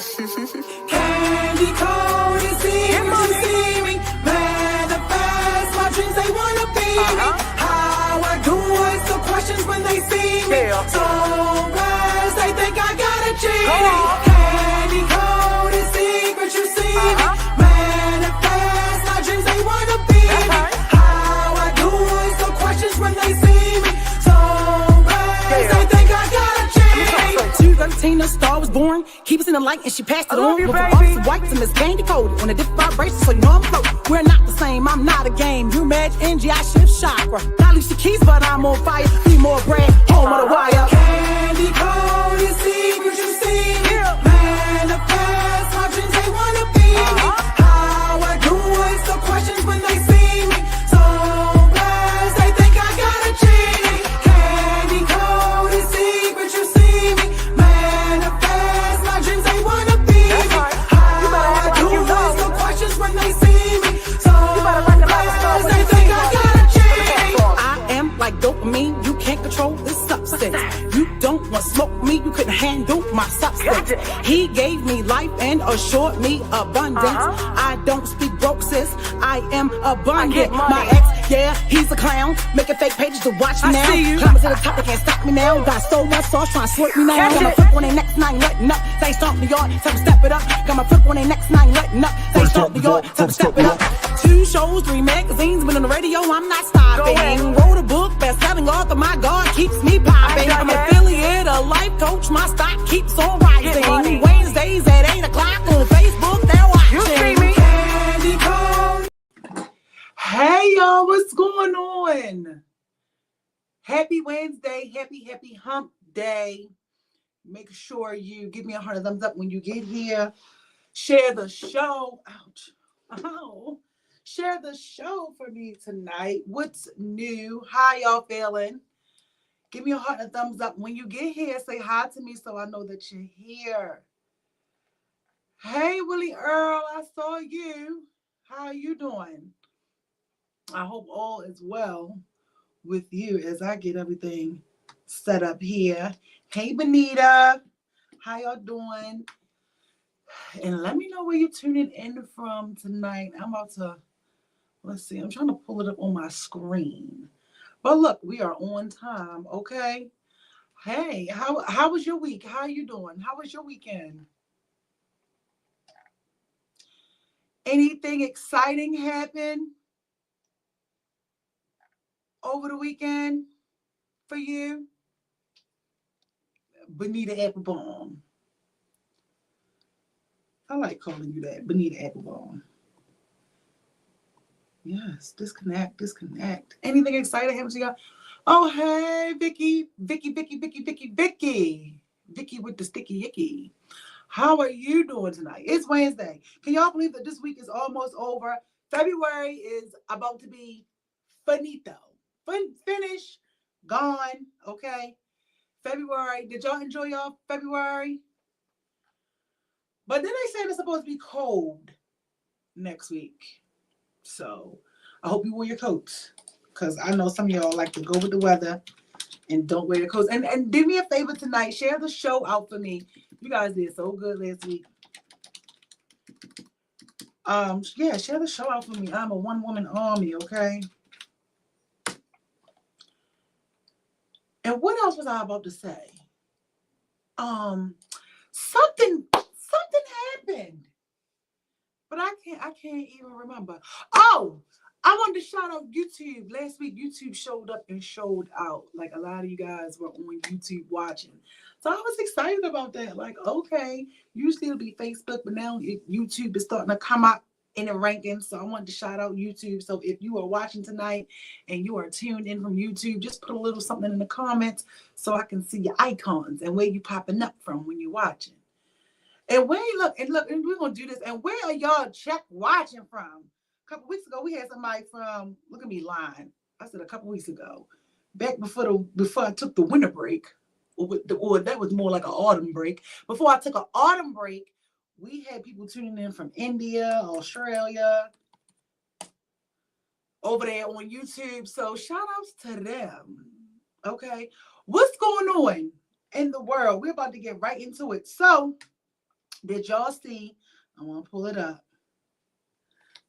Candy cold is see me. Manifest my dreams, they wanna be me. How I do it, the questions when they see me. So fast, they think I got a genie. Candy cold is secret, you see me. Manifest my dreams, they wanna be me. How I do it, the questions when they see me. So fast, they think I got a genie. 213, the star was born. Keep us in the light and she passed it on. With all whites and Miss Candy coated on a different vibration, so you know I'm floating. We're not the same, I'm not a game. You match NG, I shift chakra. Not Alicia Keys, but I'm on fire. Be more bread, home of the wire. Candy cold, you see what you see. Manifest my dreams, they wanna be me. How I do it, the questions when they see me. So blessed, they think I got a genie. Candy cold, you see what you see me. Manifest my dreams, they wanna be me. How I do it, the questions when they see me. So blessed, they think I got a genie. I am like dopamine, you can't control this substance. You don't want smoke me, you couldn't handle my substance. He gave me life and assured me abundance. I don't speak broke, sis, I am abundant. My ex, yeah, he's a clown, making fake pages to watch me now. Climbing to the top, they can't stop me now. Got so much sauce, trying to slurp me now. Got my flip on their next nine, letting up. They stomp the yard, tell them step it up. Got my flip on their next nine, letting up. They stomp the yard, tell them step it up. 2 shows, 3 magazines, been on the radio, I'm not stopping. Wrote a book, best-selling author, my God keeps me popping. I'm affiliate, a life coach, my stock keeps on rising. Wednesdays at 8 o'clock on Facebook, they're watching. Candy cold. Hey y'all, what's going on? Happy Wednesday, happy hump day. Make sure you give me a heart, a thumbs up when you get here. Share the show. Ouch. Oh. Share the show for me tonight. What's new? How y'all feeling? Give me a heart and a thumbs up when you get here. Say hi to me so I know that you're here. Hey, Willie Earl, I saw you. How are you doing? I hope all is well with you as I get everything set up here. Hey, Benita. How y'all doing? And let me know where you're tuning in from tonight. I'm about to, let's see, I'm trying to pull it up on my screen. But look, we are on time, okay? Hey, how was your week? How are you doing? How was your weekend? Anything exciting happen over the weekend for you? Bonita Applebaum. I like calling you that, Bonita Applebaum. Yes, disconnect. Anything exciting happen to y'all? Oh, hey, Vicky with the sticky icky. How are you doing tonight? It's Wednesday. Can y'all believe that this week is almost over? February is about to be finito. Finish, gone, okay? February, did y'all enjoy y'all February? But then they said it's supposed to be cold next week. So I hope you wear your coats, because I know some of y'all like to go with the weather and don't wear your coats. And do me a favor tonight, share the show out for me. You guys did so good last week. Yeah, share the show out for me. I'm a one-woman army, okay? And what else was I about to say? Something happened. But I can't even remember. Oh, I wanted to shout out YouTube. Last week, YouTube showed up and showed out. Like, a lot of you guys were on YouTube watching. So I was excited about that. Like, okay, usually it'll be Facebook, but now YouTube is starting to come up in the rankings. So I wanted to shout out YouTube. So if you are watching tonight and you are tuned in from YouTube, just put a little something in the comments so I can see your icons and where you popping up from when you're watching. And where you look, and we're gonna do this. And where are y'all watching from? A couple weeks ago, we had somebody from. Look at me lying. I said a couple weeks ago, back before I took the winter break, or that was more like an autumn break. Before I took an autumn break, we had people tuning in from India, Australia, over there on YouTube. So shout outs to them. Okay, what's going on in the world? We're about to get right into it. So Did y'all see? I want to pull it up.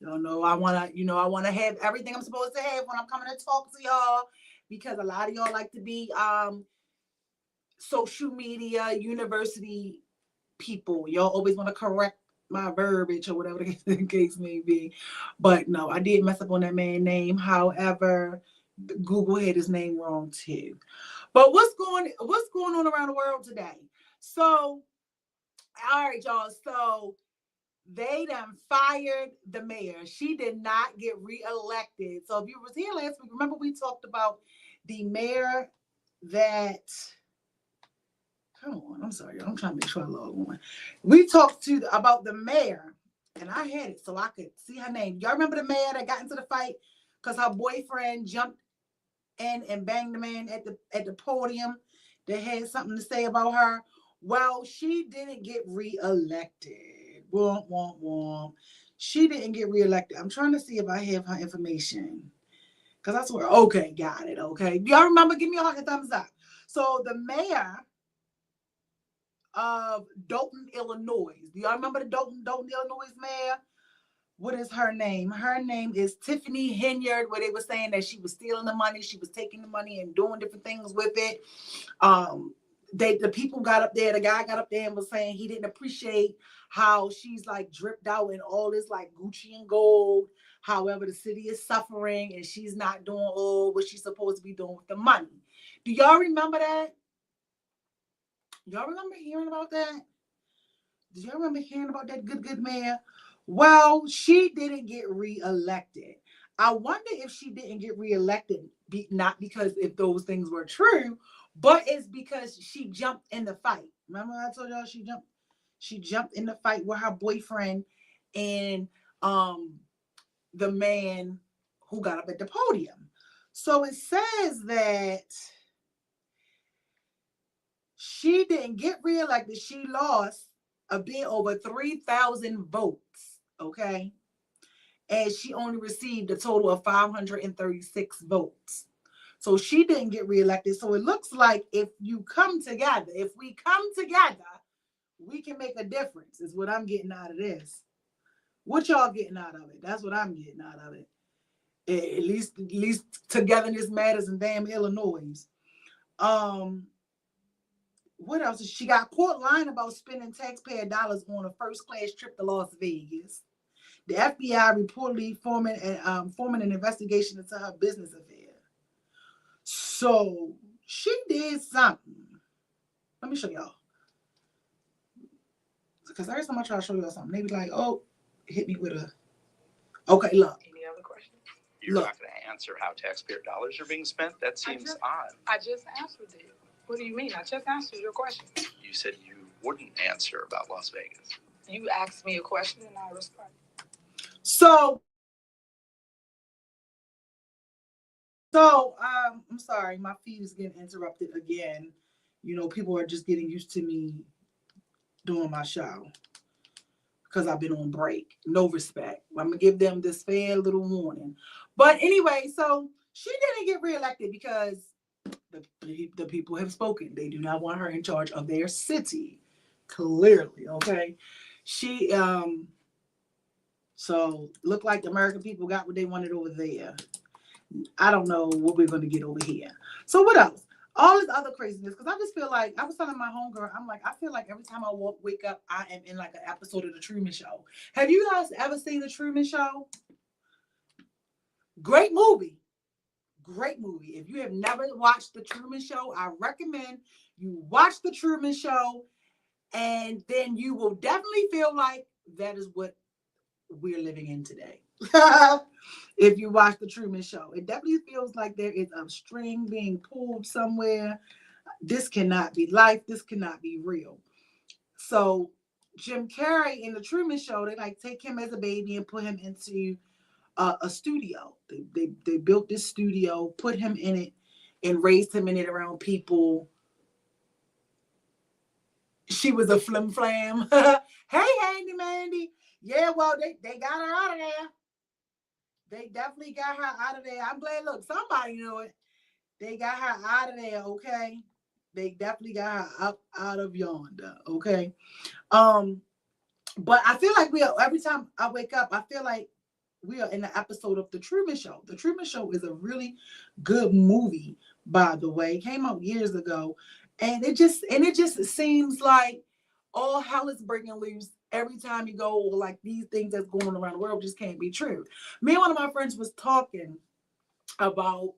Y'all know I want to, I want to have everything I'm supposed to have when I'm coming to talk to y'all, because a lot of y'all like to be social media university people. Y'all always want to correct my verbiage or whatever the case may be. But no, I did mess up on that man's name. However, Google had his name wrong too. But what's going on around the world today? So, all right, y'all. So they done fired the mayor. She did not get reelected. So if you was here last week, remember we talked about the mayor that, come on, I'm sorry, I'm trying to make sure I log on. We talked about the mayor, and I had it so I could see her name. Y'all remember the mayor that got into the fight because her boyfriend jumped in and banged the man at the podium that had something to say about her? Well, she didn't get reelected. Womp, womp, womp. She didn't get reelected. I'm trying to see if I have her information. Because I swear, okay, got it, okay. Y'all remember? Give me a thumbs up. So the mayor of Dayton, Illinois. Do y'all remember the Dayton, Illinois mayor? What is her name? Her name is Tiffany Henyard, where they were saying that she was stealing the money. She was taking the money and doing different things with it. The people got up there, the guy got up there and was saying he didn't appreciate how she's like dripped out in all this like Gucci and gold. However, the city is suffering and she's not doing all what she's supposed to be doing with the money. Do y'all remember that? Y'all remember hearing about that? Do y'all remember hearing about that good mayor? Well, she didn't get reelected. I wonder if she didn't get reelected, not because if those things were true, but it's because she jumped in the fight. Remember I told y'all she jumped in the fight with her boyfriend and the man who got up at the podium. So it says that she didn't get reelected. She lost a bit over 3,000 votes, okay? And she only received a total of 536 votes. So she didn't get reelected. So it looks like if we come together, we can make a difference, is what I'm getting out of this. What y'all getting out of it? That's what I'm getting out of it. At least togetherness matters in damn Illinois. What else? She got caught lying about spending taxpayer dollars on a first-class trip to Las Vegas. The FBI reportedly forming an investigation into her business affair. So she did something. Let me show y'all. Because every time I try to show y'all something, they be like, "Oh, hit me with a." Okay, look. Any other questions? You're not going to answer how taxpayer dollars are being spent? That seems odd. I just answered it. What do you mean? I just answered your question. You said you wouldn't answer about Las Vegas. You asked me a question and I responded. So I'm sorry, my feed is getting interrupted again. People are just getting used to me doing my show because I've been on break. No respect. I'm gonna give them this fair little warning. But anyway, so she didn't get reelected because the people have spoken. They do not want her in charge of their city. Clearly, okay. She so looked like the American people got what they wanted over there. I don't know what we're going to get over here. So what else? All this other craziness, because I just feel like, I was telling my homegirl, I'm like, I feel like every time I wake up, I am in like an episode of The Truman Show. Have you guys ever seen The Truman Show? Great movie. Great movie. If you have never watched The Truman Show, I recommend you watch The Truman Show, and then you will definitely feel like that is what we're living in today. If you watch The Truman Show, it definitely feels like there is a string being pulled somewhere. This cannot be life. This cannot be real. So Jim Carrey in The Truman Show, they like take him as a baby and put him into a studio. They built this studio, put him in it, and raised him in it around people. She was a flim flam. Hey, Handy Mandy. Yeah, well, they got her out of there. They definitely got her out of there. I'm glad, look, somebody knew it. They got her out of there, okay? They definitely got her up out of yonder, okay? But I feel like we are, every time I wake up, I feel like we are in an episode of The Truman Show. The Truman Show is a really good movie, by the way. It came out years ago. And it just seems like all hell is breaking loose every time you go, like these things that's going on around the world just can't be true. Me and one of my friends was talking about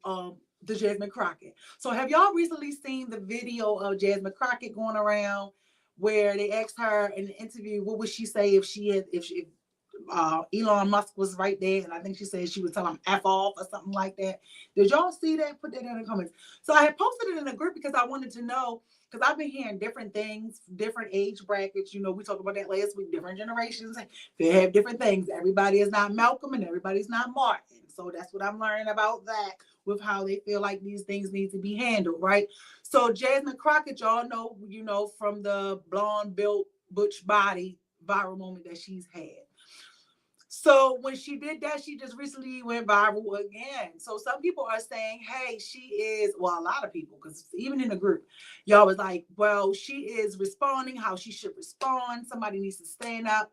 the Jasmine Crockett. So have y'all recently seen the video of Jasmine Crockett going around where they asked her in the interview, what would she say if Elon Musk was right there, and I think she said she would tell him F off or something like that. Did y'all see that? Put that in the comments. So I had posted it in a group because I wanted to know, because I've been hearing different things, different age brackets. You know, we talked about that last week, different generations. They have different things. Everybody is not Malcolm and everybody's not Martin. So that's what I'm learning about that, with how they feel like these things need to be handled, right? So Jasmine Crockett, y'all know, you know, from the blonde built butch body viral moment that she's had. So when she did that, she just recently went viral again. So some people are saying, hey, she is, well, a lot of people, because even in the group, y'all was like, well, she is responding how she should respond. Somebody needs to stand up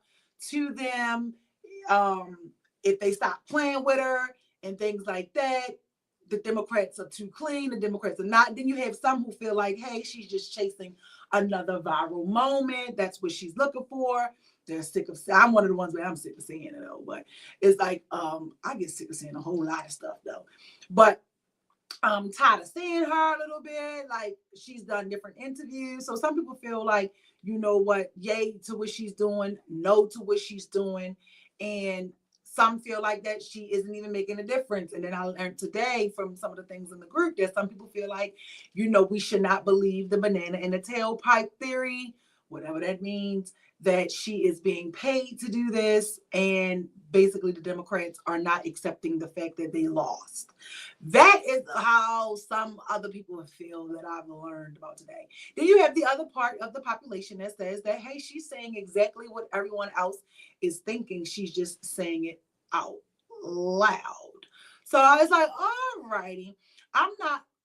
to them. If they stop playing with her and things like that, the Democrats are too clean, the Democrats are not. Then you have some who feel like, hey, she's just chasing another viral moment. That's what she's looking for. They're sick of, I'm one of the ones where I'm sick of saying it though, but it's like, I get sick of saying a whole lot of stuff though, but I'm tired of seeing her a little bit. Like, she's done different interviews. So some people feel like, you know what, yay to what she's doing, no to what she's doing. And some feel like that she isn't even making a difference. And then I learned today from some of the things in the group that some people feel like, you know, we should not believe the banana in the tailpipe theory, whatever that means, that she is being paid to do this. And basically the Democrats are not accepting the fact that they lost. That is how some other people feel that I've learned about today. Then you have the other part of the population that says that, hey, she's saying exactly what everyone else is thinking. She's just saying it out loud. So I was like, all righty. I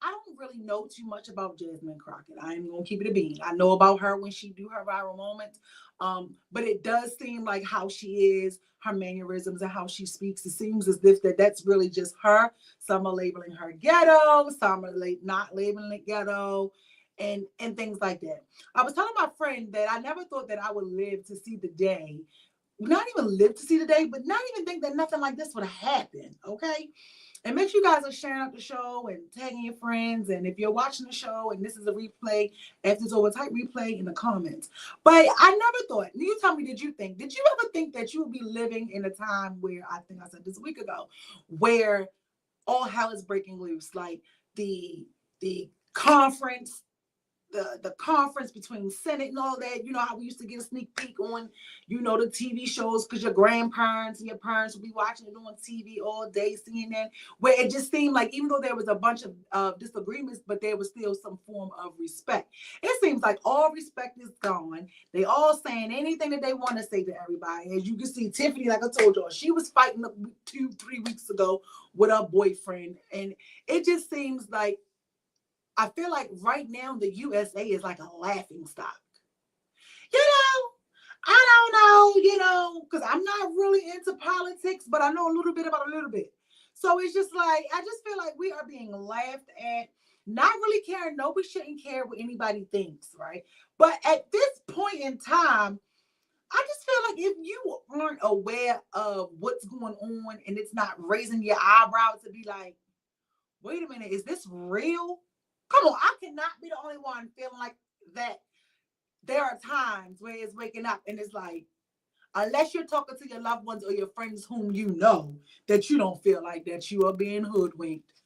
don't really know too much about Jasmine Crockett. I'm going to keep it a bean. I know about her when she do her viral moments. But it does seem like how she is, her mannerisms and how she speaks. It seems as if that's really just her. Some are labeling her ghetto. Some are not labeling it ghetto, and things like that. I was telling my friend that I never thought that I would live to see the day, not even live to see the day, but not even think that nothing like this would happen. Okay. And make sure you guys are sharing out the show and tagging your friends. And if you're watching the show and this is a replay, after it's over, type replay in the comments. But I never thought, you tell me, did you ever think that you would be living in a time where, I think I said this a week ago, where all hell is breaking loose? Like the conference, the conference between Senate and all that, you know how we used to get a sneak peek on, you know, the TV shows, because your grandparents and your parents would be watching it on TV all day, CNN, where it just seemed like even though there was a bunch of disagreements, but there was still some form of respect. It seems like all respect is gone. They all saying anything that they want to say to everybody. As you can see, Tiffany, like I told y'all, she was fighting 2-3 weeks ago with her boyfriend, and it just seems like, I feel like right now the USA is like a laughing stock. You know, I don't know, you know, because I'm not really into politics, but I know a little bit about a little bit. So it's just like, I just feel like we are being laughed at, not really caring. No, we shouldn't care what anybody thinks, right? But at this point in time, I just feel like if you aren't aware of what's going on and it's not raising your eyebrows to be like, wait a minute, is this real? Come on, I cannot be the only one feeling like that. There are times where it's waking up and it's like, unless you're talking to your loved ones or your friends whom you know, that you don't feel like that you are being hoodwinked.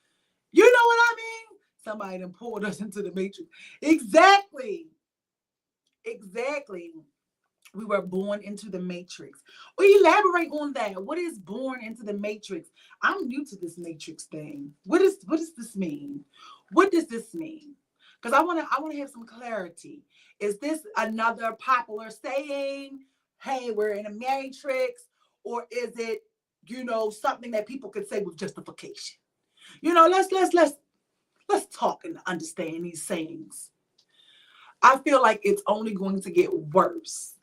You know what I mean? Somebody done pulled us into the matrix. Exactly. We were born into the matrix. Well, elaborate on that. What is born into the matrix? I'm new to this matrix thing. What does this mean? What does this mean? Because I want to have some clarity. Is this another popular saying? Hey, we're in a matrix, or is it, you know, something that people could say with justification? You know, let's talk and understand these sayings. I feel like it's only going to get worse.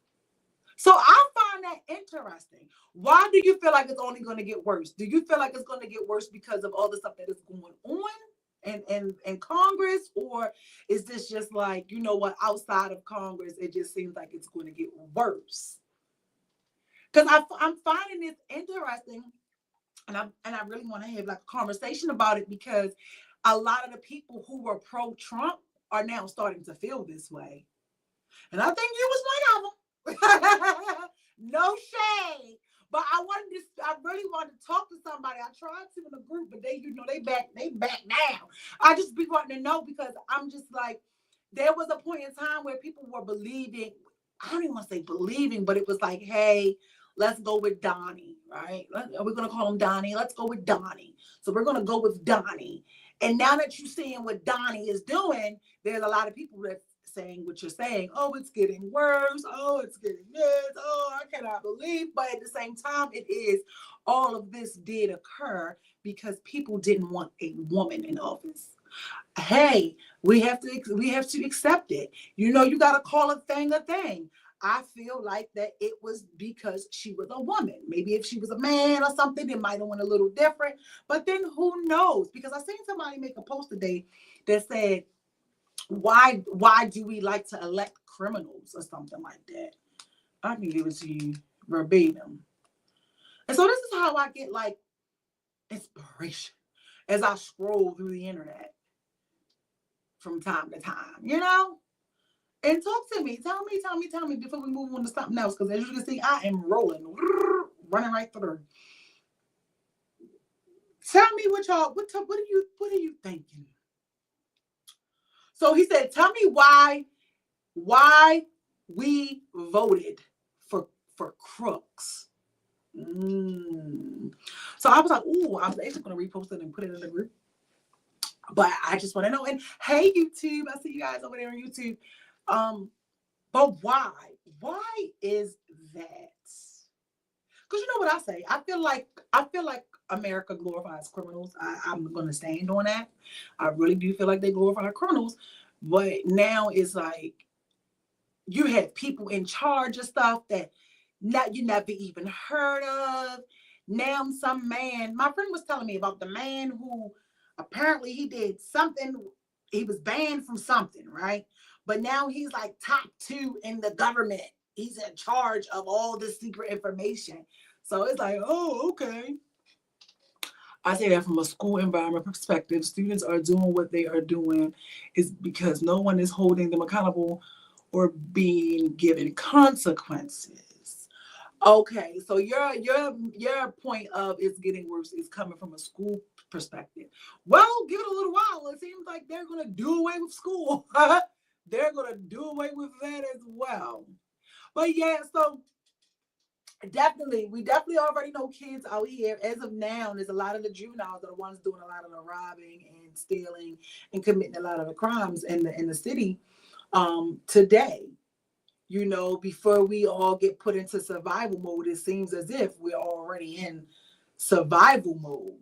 So I find that interesting. Why do you feel like it's only going to get worse? Do you feel like it's going to get worse because of all the stuff that is going on in Congress? Or is this just like, you know what, outside of Congress, it just seems like it's going to get worse? Because I'm finding this interesting, and I really want to have like a conversation about it, because a lot of the people who were pro-Trump are now starting to feel this way. And I think you was one of them. No shade. But I really wanted to talk to somebody. I tried to in the group, but they back down. I just be wanting to know, because I'm just like, there was a point in time where people were believing, I don't even want to say believing, but it was like, hey, let's go with Donnie, right? We're going to call him Donnie. Let's go with Donnie. So we're going to go with Donnie. And now that you're seeing what Donnie is doing, there's a lot of people that saying what you're saying. Oh, it's getting worse. Oh, it's getting this. Oh, I cannot believe. But at the same time, it is, all of this did occur because people didn't want a woman in office. Hey, we have to accept it. You know, you got to call a thing a thing. I feel like that it was because she was a woman. Maybe if she was a man or something, it might have went a little different. But then who knows? Because I seen somebody make a post today that said, why do we like to elect criminals or something like that? I can give it to you verbatim. And so this is how I get like inspiration as I scroll through the internet from time to time, you know? And talk to me. Tell me before we move on to something else. Because as you can see, I am running right through. Tell me what are you thinking? So he said, tell me why we voted for crooks. So I was like, ooh, I was actually going to repost it and put it in the group. But I just want to know. And hey, YouTube, I see you guys over there on YouTube. But why? Why is that? Because you know what I say? I feel like America glorifies criminals. I'm going to stand on that. I really do feel like they glorify criminals. But now it's like you have people in charge of stuff that you never even heard of. Now some man, my friend was telling me about the man who apparently he did something. He was banned from something, right? But now he's like top 2 in the government. He's in charge of all this secret information. So it's like, oh, okay. I say that from a school environment perspective. Students are doing what they are doing is because no one is holding them accountable or being given consequences. Okay, so your point of it's getting worse is coming from a school perspective. Well, give it a little while. It seems like they're going to do away with school. They're going to do away with that as well. But yeah, so we definitely already know kids out here. As of now, there's a lot of the juveniles that are the ones doing a lot of the robbing and stealing and committing a lot of the crimes in the city today. You know, before we all get put into survival mode, it seems as if we're already in survival mode,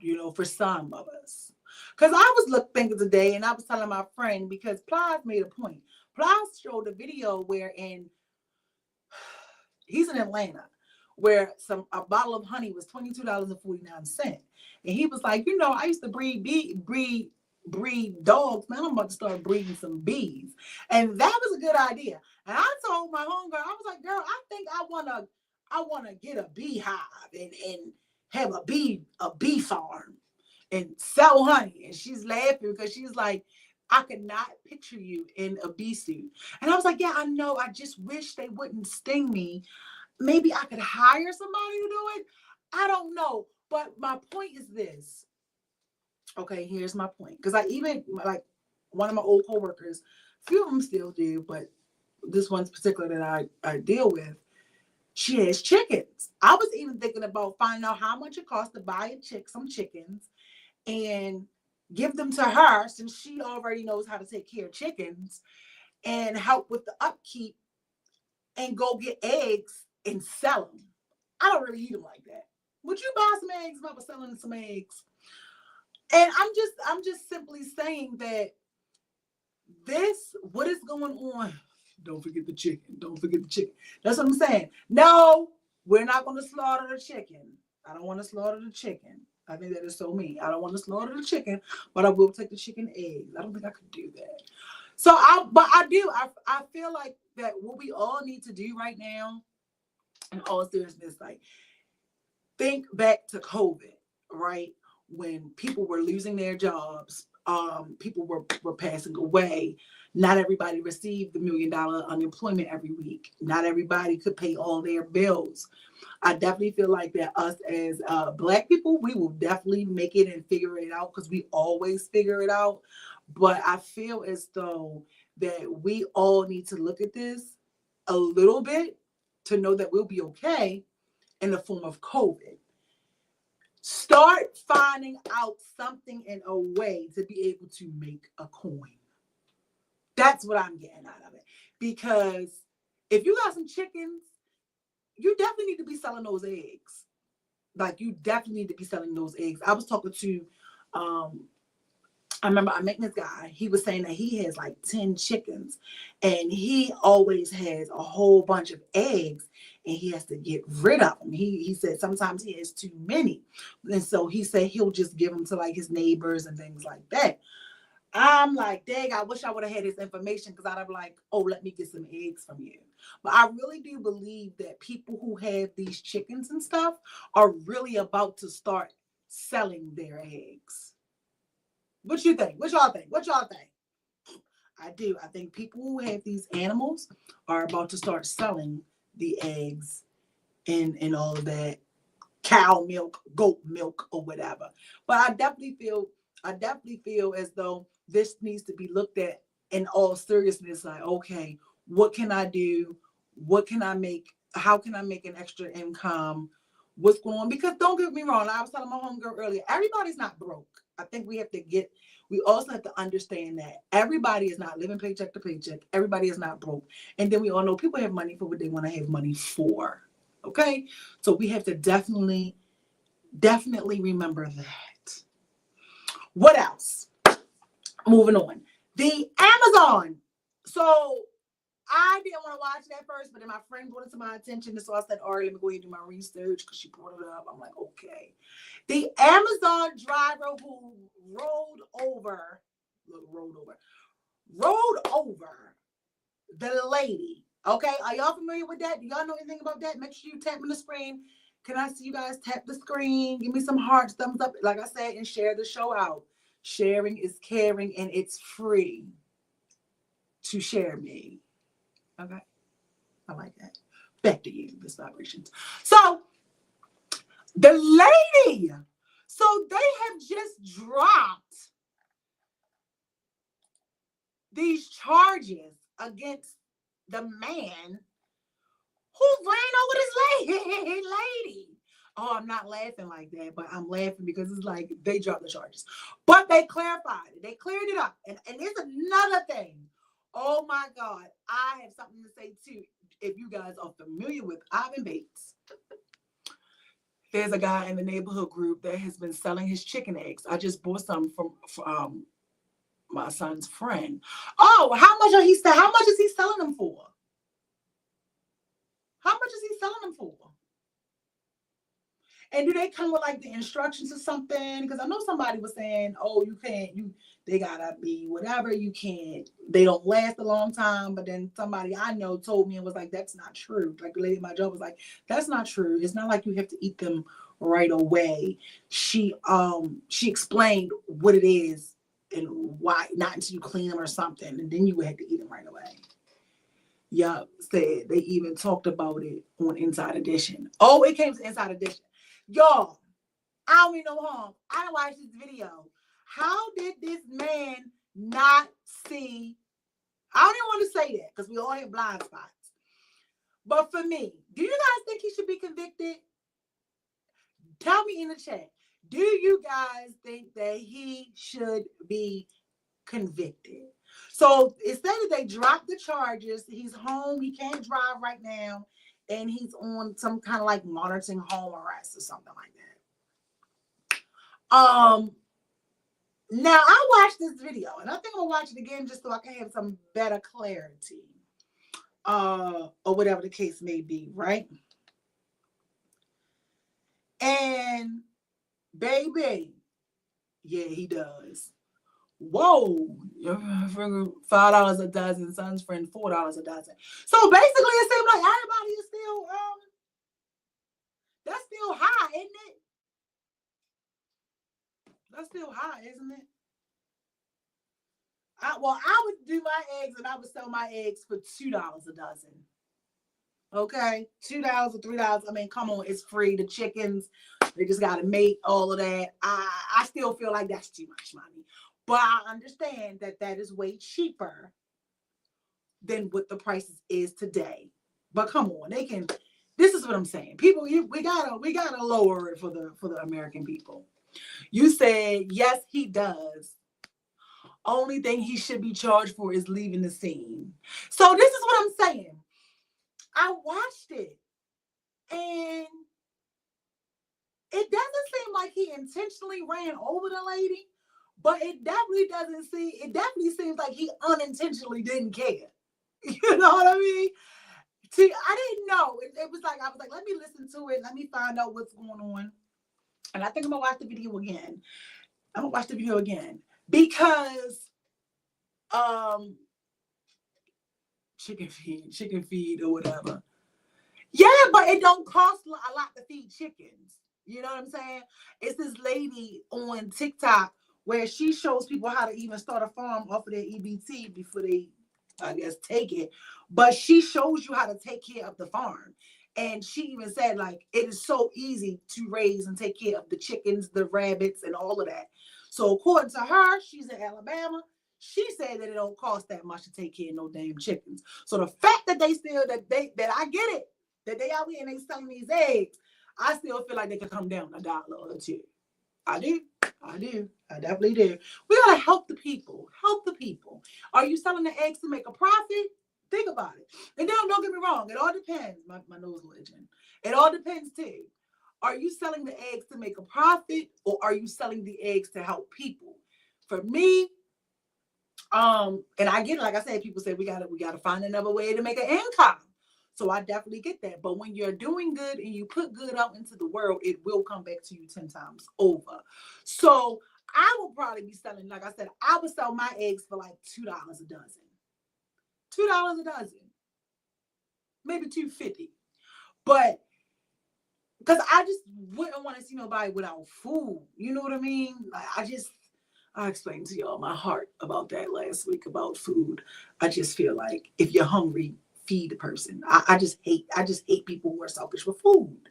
you know, for some of us. Because I was thinking today, and I was telling my friend, because Plies made a point. Plies showed a video wherein he's in Atlanta, where a bottle of honey was $22.49. And he was like, you know, I used to breed dogs. Man, I'm about to start breeding some bees. And that was a good idea. And I told my homegirl, I was like, girl, I think I wanna get a beehive and have a bee farm and sell honey. And she's laughing because she's like, I could not picture you in a bee suit. And I was like, yeah, I know. I just wish they wouldn't sting me. Maybe I could hire somebody to do it. I don't know. But my point is this. Okay, here's my point. Because I even, like, one of my old coworkers, a few of them still do, but this one's particular that I deal with, she has chickens. I was even thinking about finding out how much it costs to buy some chickens and give them to her, since she already knows how to take care of chickens, and help with the upkeep and go get eggs and sell them. I don't really eat them like that. Would you buy some eggs if I was selling some eggs? And I'm just simply saying that what is going on Don't forget the chicken. Don't forget the chicken. That's what I'm saying. No, we're not going to slaughter the chicken. I don't want to slaughter the chicken. I think that is so mean. I don't want to slaughter the chicken, but I will take the chicken eggs. I don't think I could do that. So I feel like that what we all need to do right now, in all seriousness, like think back to COVID, right? When people were losing their jobs, people were passing away. Not everybody received the $1 million unemployment every week. Not everybody could pay all their bills. I definitely feel like that us as Black people, we will definitely make it and figure it out because we always figure it out. But I feel as though that we all need to look at this a little bit to know that we'll be okay in the form of COVID. Start finding out something in a way to be able to make a coin. That's what I'm getting out of it. Because if you got some chickens, you definitely need to be selling those eggs. Like, you definitely need to be selling those eggs. I was talking to, I remember I met this guy. He was saying that he has like 10 chickens and he always has a whole bunch of eggs and he has to get rid of them. He said sometimes he has too many. And so he said he'll just give them to like his neighbors and things like that. I'm like, dang, I wish I would have had this information because I'd have like, oh, let me get some eggs from you. But I really do believe that people who have these chickens and stuff are really about to start selling their eggs. What you think? What y'all think? What y'all think? I do. I think people who have these animals are about to start selling the eggs and all of that cow milk, goat milk, or whatever. But I definitely feel as though this needs to be looked at in all seriousness. Like, okay, what can I do? What can I make? How can I make an extra income? What's going on? Because don't get me wrong, I was telling my homegirl earlier, everybody's not broke. I think we also have to understand that everybody is not living paycheck to paycheck. Everybody is not broke. And then we all know people have money for what they want to have money for. Okay? So we have to definitely remember that. What else? Moving on. The Amazon. So I didn't want to watch that first, but then my friend brought it to my attention. And so I said, all right, let me go ahead and do my research because she brought it up. I'm like, okay. The Amazon driver who rolled over the lady. Okay, are y'all familiar with that? Do y'all know anything about that? Make sure you tap on the screen. Can I see you guys tap the screen? Give me some hearts, thumbs up, like I said, and share the show out. Sharing is caring, and it's free to share me. Okay, I like that. Back to you, Miss Vibrations. So, the lady. So they have just dropped these charges against the man who ran over this lady. Oh, I'm not laughing like that, but I'm laughing because it's like they dropped the charges. But they clarified it. They cleared it up. And there's another thing. Oh my God. I have something to say too. If you guys are familiar with Ivan Bates, there's a guy in the neighborhood group that has been selling his chicken eggs. I just bought some from my son's friend. Oh, how much is he selling them for? How much is he selling them for? And do they come with like the instructions or something? Because I know somebody was saying, oh, they gotta be whatever, they don't last a long time. But then somebody I know told me and was like, that's not true. Like the lady at my job was like, that's not true. It's not like you have to eat them right away. She explained what it is and why, not until you clean them or something, and then you would have to eat them right away. Yup, said they even talked about it on Inside Edition. Oh, it came to Inside Edition. Y'all, I don't mean no harm. I watched this video. How did this man not see? I don't even want to say that because we all have blind spots. But for me, do you guys think he should be convicted? Tell me in the chat. Do you guys think that he should be convicted? So instead that they dropped the charges, he's home, he can't drive right now, and he's on some kind of like monitoring home arrest or something like that. Now I watched this video, and I think I'm gonna watch it again just so I can have some better clarity. or whatever the case may be, right? And baby, yeah, he does. Whoa, $5 a dozen, son's friend, $4 a dozen. So basically, it seems like everybody is still that's still high, isn't it? That's still high, isn't it? I would do my eggs and I would sell my eggs for $2 a dozen. Okay, $2 or $3. I mean, come on, it's free. The chickens, they just gotta make all of that. I still feel like that's too much money, but I understand that that is way cheaper than what the prices is today. But come on, they can. This is what I'm saying. People, we gotta lower it for the American people. You said yes, he does. Only thing he should be charged for is leaving the scene. So this is what I'm saying. I watched it, and it doesn't seem like he intentionally ran over the lady, but it definitely seems like he unintentionally didn't care. You know what I mean? See, I didn't know. It was like, I was like, let me listen to it. Let me find out what's going on. And I think I'm gonna watch the video again. I'm gonna watch the video again because chicken feed or whatever. Yeah, but it don't cost a lot to feed chickens. You know what I'm saying? It's this lady on TikTok where she shows people how to even start a farm off of their EBT before they, I guess, take it. But she shows you how to take care of the farm. And she even said, like, it is so easy to raise and take care of the chickens, the rabbits, and all of that. So according to her, she's in Alabama. She said that it don't cost that much to take care of no damn chickens. So the fact that they still, that I get it, that they out here and they selling these eggs, I still feel like they could come down $1 or $2. I do. I definitely do. We gotta help the people. Help the people. Are you selling the eggs to make a profit? Think about it. And then don't get me wrong. It all depends. My nose legend. It all depends too. Are you selling the eggs to make a profit, or are you selling the eggs to help people? For me, and I get it. Like I said, people say we gotta find another way to make an income. So I definitely get that. But when you're doing good and you put good out into the world, it will come back to you 10 times over. So I will probably be selling, like I said, I would sell my eggs for like $2 a dozen. $2 a dozen. Maybe $2.50. But because I just wouldn't want to see nobody without food. You know what I mean? Like, I explained to y'all my heart about that last week about food. I just feel like if you're hungry, feed the person. I just hate people who are selfish with food.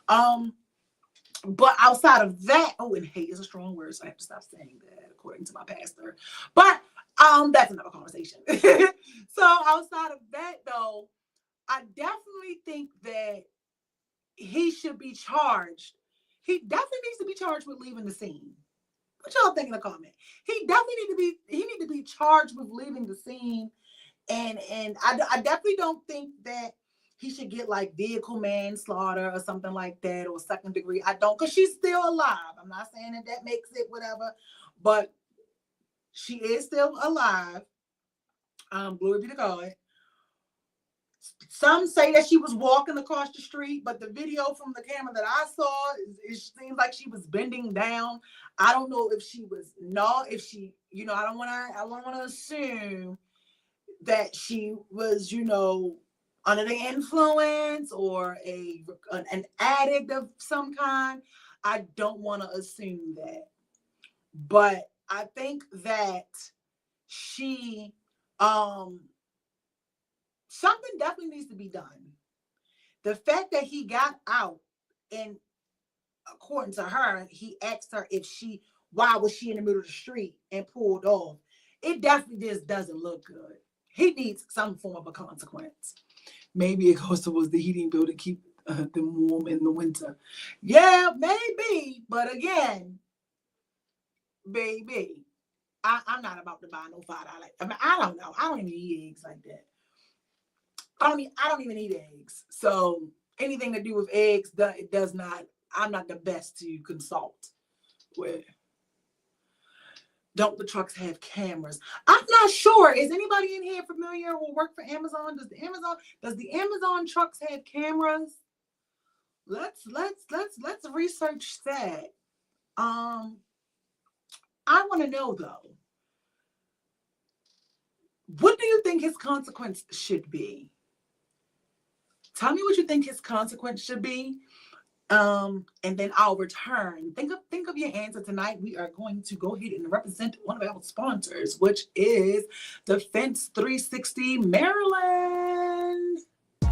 But outside of that, and hate is a strong word, so I have to stop saying that according to my pastor. But that's another conversation. So outside of that though, I definitely think that he should be charged. He definitely needs to be charged with leaving the scene. What y'all think in the comment? He definitely need to be charged with leaving the scene. And I definitely don't think that he should get like vehicle manslaughter or something like that, or second degree. I don't, because she's still alive. I'm not saying that makes it whatever, but she is still alive. Glory be to God. Some say that she was walking across the street, but the video from the camera that I saw, it seems like she was bending down. I don't know if she was I don't want to assume that she was, under the influence or an addict of some kind. I don't want to assume that. But I think that she, something definitely needs to be done. The fact that he got out, and according to her, he asked her why was she in the middle of the street and pulled off. It definitely just doesn't look good. He needs some form of a consequence. Maybe it goes towards the heating bill to keep them warm in the winter. Yeah, maybe. But again, baby, I'm not about to buy no $5. I don't know. I don't even eat eggs like that. I don't even eat eggs. So anything to do with eggs, it does not. I'm not the best to consult with. Don't the trucks have cameras? I'm not sure. Is anybody in here familiar or work for Amazon? Does the Amazon trucks have cameras? Let's research that. I want to know though. What do you think his consequence should be? Tell me what you think his consequence should be. And then I'll return. Think of your answer tonight. We are going to go ahead and represent one of our sponsors, which is Defense 360 Maryland.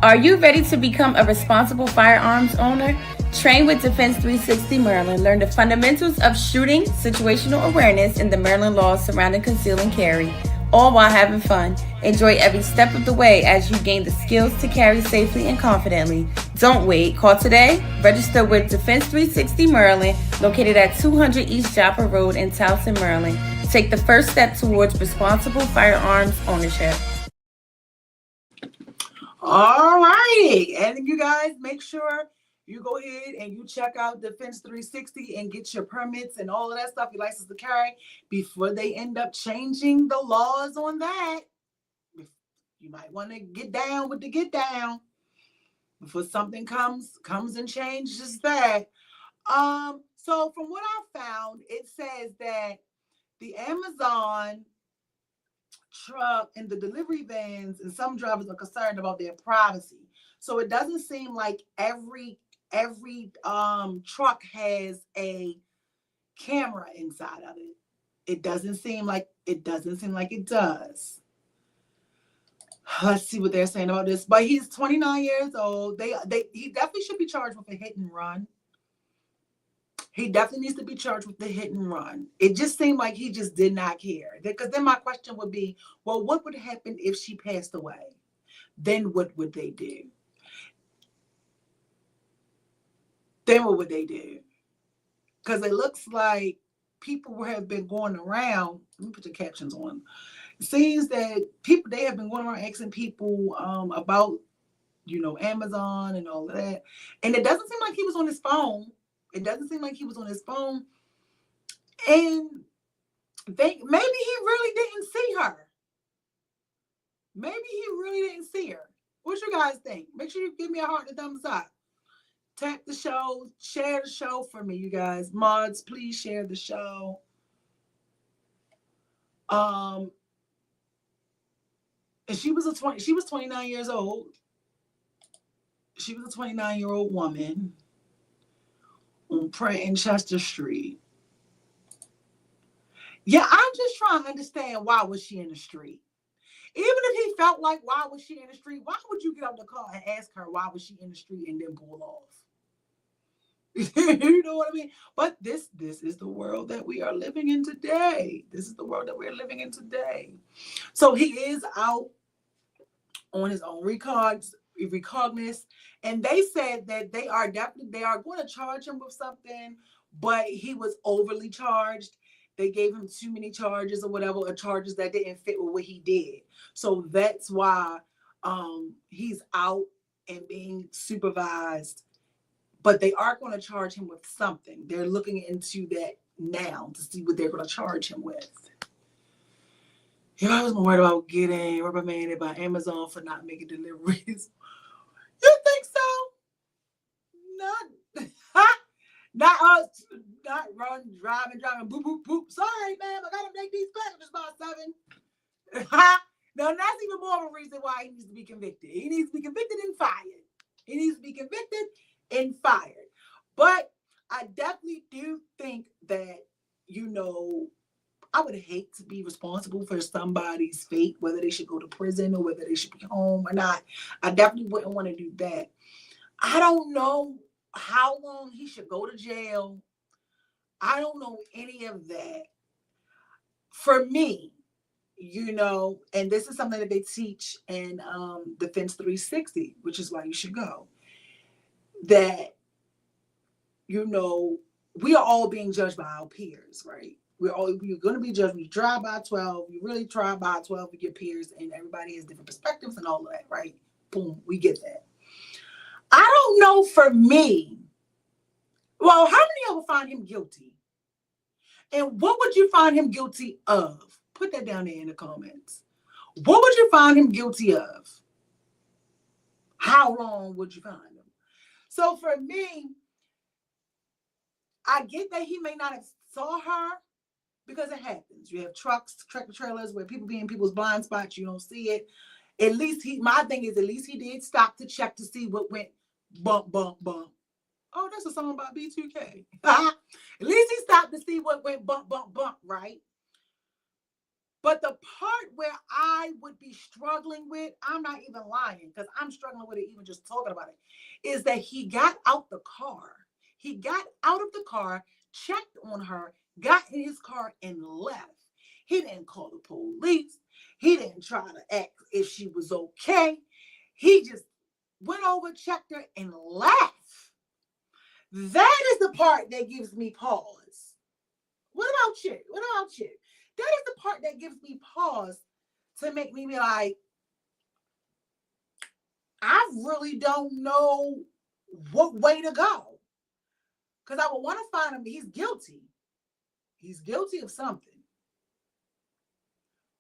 Are you ready to become a responsible firearms owner? Train with Defense 360 Maryland. Learn the fundamentals of shooting, situational awareness, and the Maryland laws surrounding conceal and carry, all while having fun. Enjoy every step of the way as you gain the skills to carry safely and confidently. Don't wait. Call today. Register with Defense 360 Maryland, located at 200 East Joppa Road in Towson, Maryland. Take the first step towards responsible firearms ownership. All righty. And you guys make sure you go ahead and you check out Defense 360 and get your permits and all of that stuff, your license to carry, before they end up changing the laws on that. You might want to get down with the get down before something comes and changes that. So from what I found, it says that the Amazon truck and the delivery vans and some drivers are concerned about their privacy. So it doesn't seem like every truck has a camera inside of it. It doesn't seem like it does. Let's see what they're saying about this. But he's 29 years old. He definitely should be charged with a hit and run. He definitely needs to be charged with the hit and run. It just seemed like he just did not care. Because then my question would be, well, what would happen if she passed away? Then what would they do? What would they do? Because it looks like people have been going around. Let me put the captions on. It seems that they have been going around asking people about, Amazon and all of that. And it doesn't seem like he was on his phone. And maybe he really didn't see her. What you guys think? Make sure you give me a heart and a thumbs up. Tap the show, share the show for me, you guys. Mods, please share the show. And she was 29 years old. She was a 29-year-old woman on Pratt and Chester Street. Yeah, I'm just trying to understand, why was she in the street? Even if he felt like, why was she in the street? Why would you get out the car and ask her why was she in the street and then pull off? You know what I mean? But this is the world that we are living in today. So he is out on his own recognizance, and they said that they are going to charge him with something, but he was overly charged. They gave him too many charges or whatever, or charges that didn't fit with what he did. So that's why he's out and being supervised. But they are going to charge him with something. They're looking into that now to see what they're going to charge him with. I was worried about getting reprimanded by Amazon for not making deliveries. You think so? Not us. Not driving, boop, boop, boop. Sorry, man, I got to make these packages by 7. Now, that's even more of a reason why he needs to be convicted. He needs to be convicted and fired. But I definitely do think that, I would hate to be responsible for somebody's fate, whether they should go to prison or whether they should be home or not. I definitely wouldn't want to do that. I don't know how long he should go to jail. I don't know any of that. For me, and this is something that they teach in Defense 360, which is why you should go, that, we are all being judged by our peers, right? You're going to be judged when you drive by 12. You really try by 12 with your peers, and everybody has different perspectives and all of that, right? Boom, we get that. I don't know for me. Well, how many of you find him guilty? And what would you find him guilty of? Put that down there in the comments. What would you find him guilty of? How long would you find him? So for me, I get that he may not have saw her because it happens. You have trucks, tractor trailers where people be in people's blind spots. You don't see it. At least my thing is, at least he did stop to check to see what went bump, bump, bump. Oh, that's a song by B2K. At least he stopped to see what went bump, bump, bump, right? But the part where I would be struggling with, I'm not even lying, because I'm struggling with it even just talking about it, is that he got out the car. He got out of the car, checked on her, got in his car, and left. He didn't call the police. He didn't try to ask if she was okay. He just went over, checked her, and left. That is the part that gives me pause. What about you? What about you? That is the part that gives me pause to make me be like, I really don't know what way to go. Because I would want to find him. He's guilty. He's guilty of something.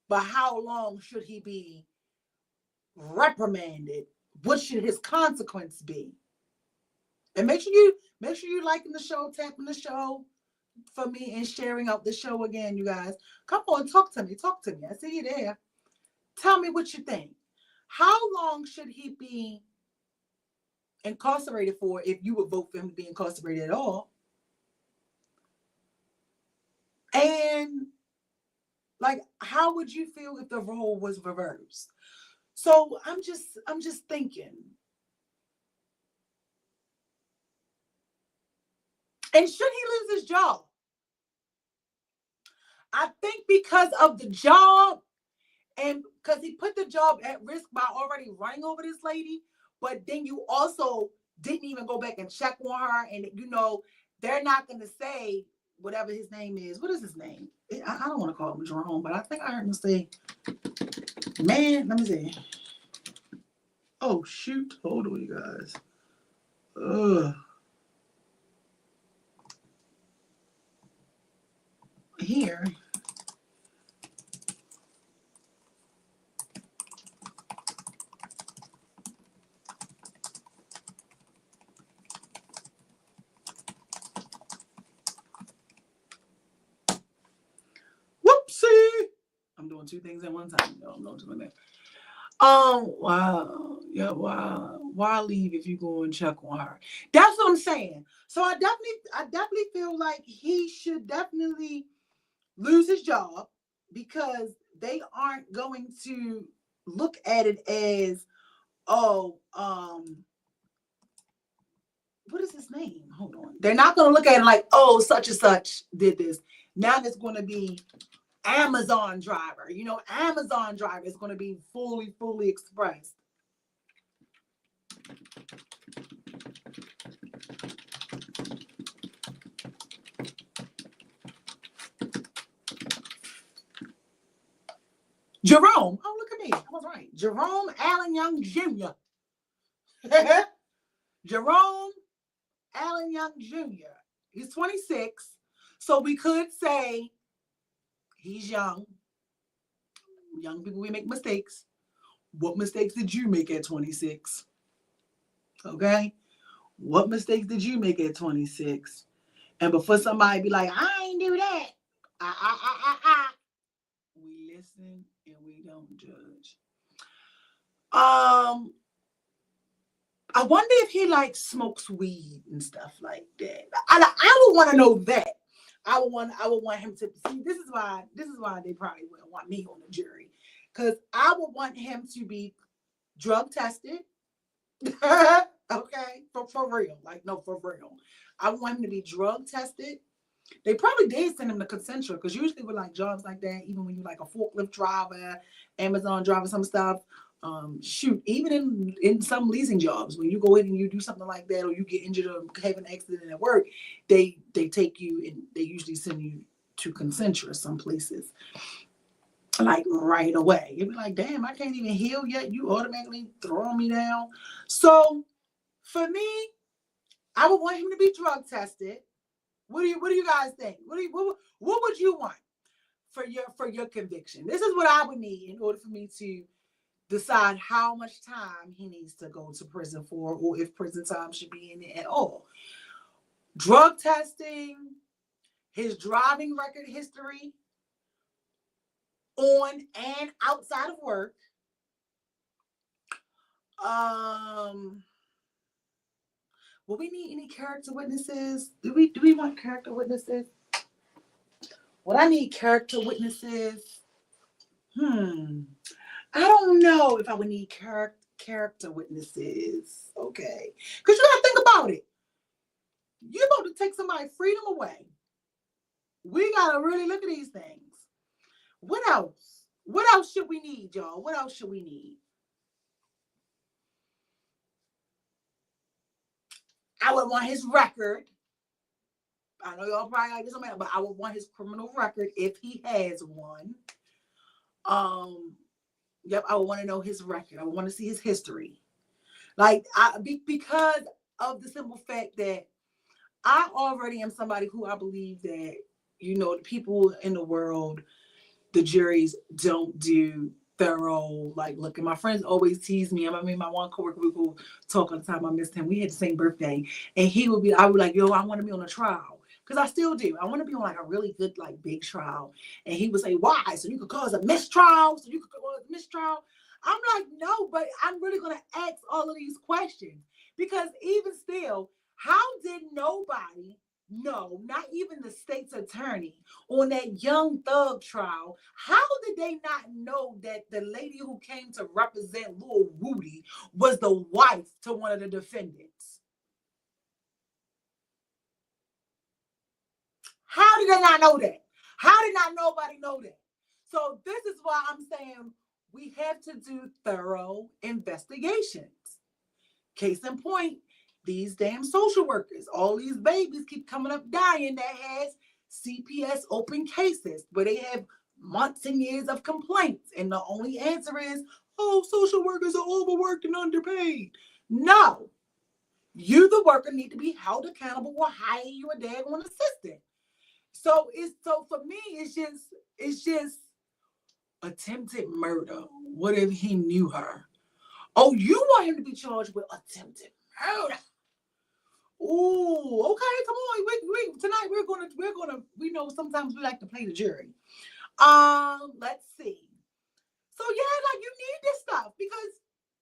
But how long should he be reprimanded? What should his consequence be? And make sure you liking the show, tapping the show for me, and sharing out the show again, you guys. Come on, talk to me. Talk to me. I see you there. Tell me what you think. How long should he be incarcerated for, if you would vote for him to be incarcerated at all? And like, how would you feel if the role was reversed? So I'm just thinking. And should he lose his job? I think because of the job, and because he put the job at risk by already running over this lady, but then you also didn't even go back and check on her, and they're not going to say whatever his name is. What is his name? I don't want to call him Jerome, but I think I heard him say, man, let me see. Oh, shoot. Hold on, you guys. Here. Whoopsie. I'm doing two things at one time. No, I'm not doing that. Wow. Yeah, wow. Why leave if you go and check on her? That's what I'm saying. So I definitely feel like he should definitely lose his job, because they aren't going to look at it as, what is his name? Hold on. They're not going to look at it like, oh, such and such did this. Now it's going to be Amazon driver. Amazon driver is going to be fully expressed. Jerome. Oh, look at me. I was right. Jerome Allen Young Jr. Jerome Allen Young Jr. He's 26. So we could say he's young. Young people, we make mistakes. What mistakes did you make at 26? Okay? What mistakes did you make at 26? And before somebody be like, I ain't do that. We listen and we don't judge. I wonder if he smokes weed and stuff like that. I would want to know that. I would want him to see. This is why they probably wouldn't want me on the jury, because I would want him to be drug tested. Okay, for real, for real. I want him to be drug tested. They probably did send him to Concentra, because usually with jobs like that, even when you're a forklift driver, Amazon driver, some stuff. Even in some leasing jobs, when you go in and you do something like that, or you get injured or have an accident at work, they take you and they usually send you to Concentra, some places, right away. You'd be like, damn, I can't even heal yet. You automatically throwing me down. So for me, I would want him to be drug tested. What do you guys think? What would you want for your conviction? This is what I would need in order for me to decide how much time he needs to go to prison for, or if prison time should be in it at all. Drug testing, his driving record history, on and outside of work. Will we need any character witnesses? Do we want character witnesses? Would I need character witnesses? I don't know if I would need character witnesses. Okay. Because you gotta think about it. You're about to take somebody's freedom away. We gotta really look at these things. What else? What else should we need, y'all? What else should we need? I would want his record. I know y'all probably like this, but I would want his criminal record if he has one. Yep, I would want to know his record. I would want to see his history. Like, because of the simple fact that I already am somebody who I believe that, you know, the people in the world, the juries don't do thorough, like, look, and my friends always tease me. I mean, my one coworker, we would talk all the time. I missed him. We had the same birthday. And I would like, yo, I want to be on a trial. Because I still do. I want to be on like a really good, like, big trial. And he would say, why? So you could cause a mistrial? So you could cause a mistrial? I'm like, no, but I'm really going to ask all of these questions. Because even still, how did nobody know, not even the state's attorney, on that Young Thug trial, how did they not know that the lady who came to represent Lil Rudy was the wife to one of the defendants? How did they not know that? How did not nobody know that? So this is why I'm saying we have to do thorough investigations. Case in point, these damn social workers, all these babies keep coming up dying that has CPS open cases where they have months and years of complaints. And the only answer is, oh, social workers are overworked and underpaid. No. You, the worker, need to be held accountable or hire you a daggone assistant. So for me, it's just attempted murder. What if he knew her? Oh, you want him to be charged with attempted murder? Ooh, okay, come on. We tonight we're gonna we know sometimes we like to play the jury. Let's see. So yeah, like, you need this stuff because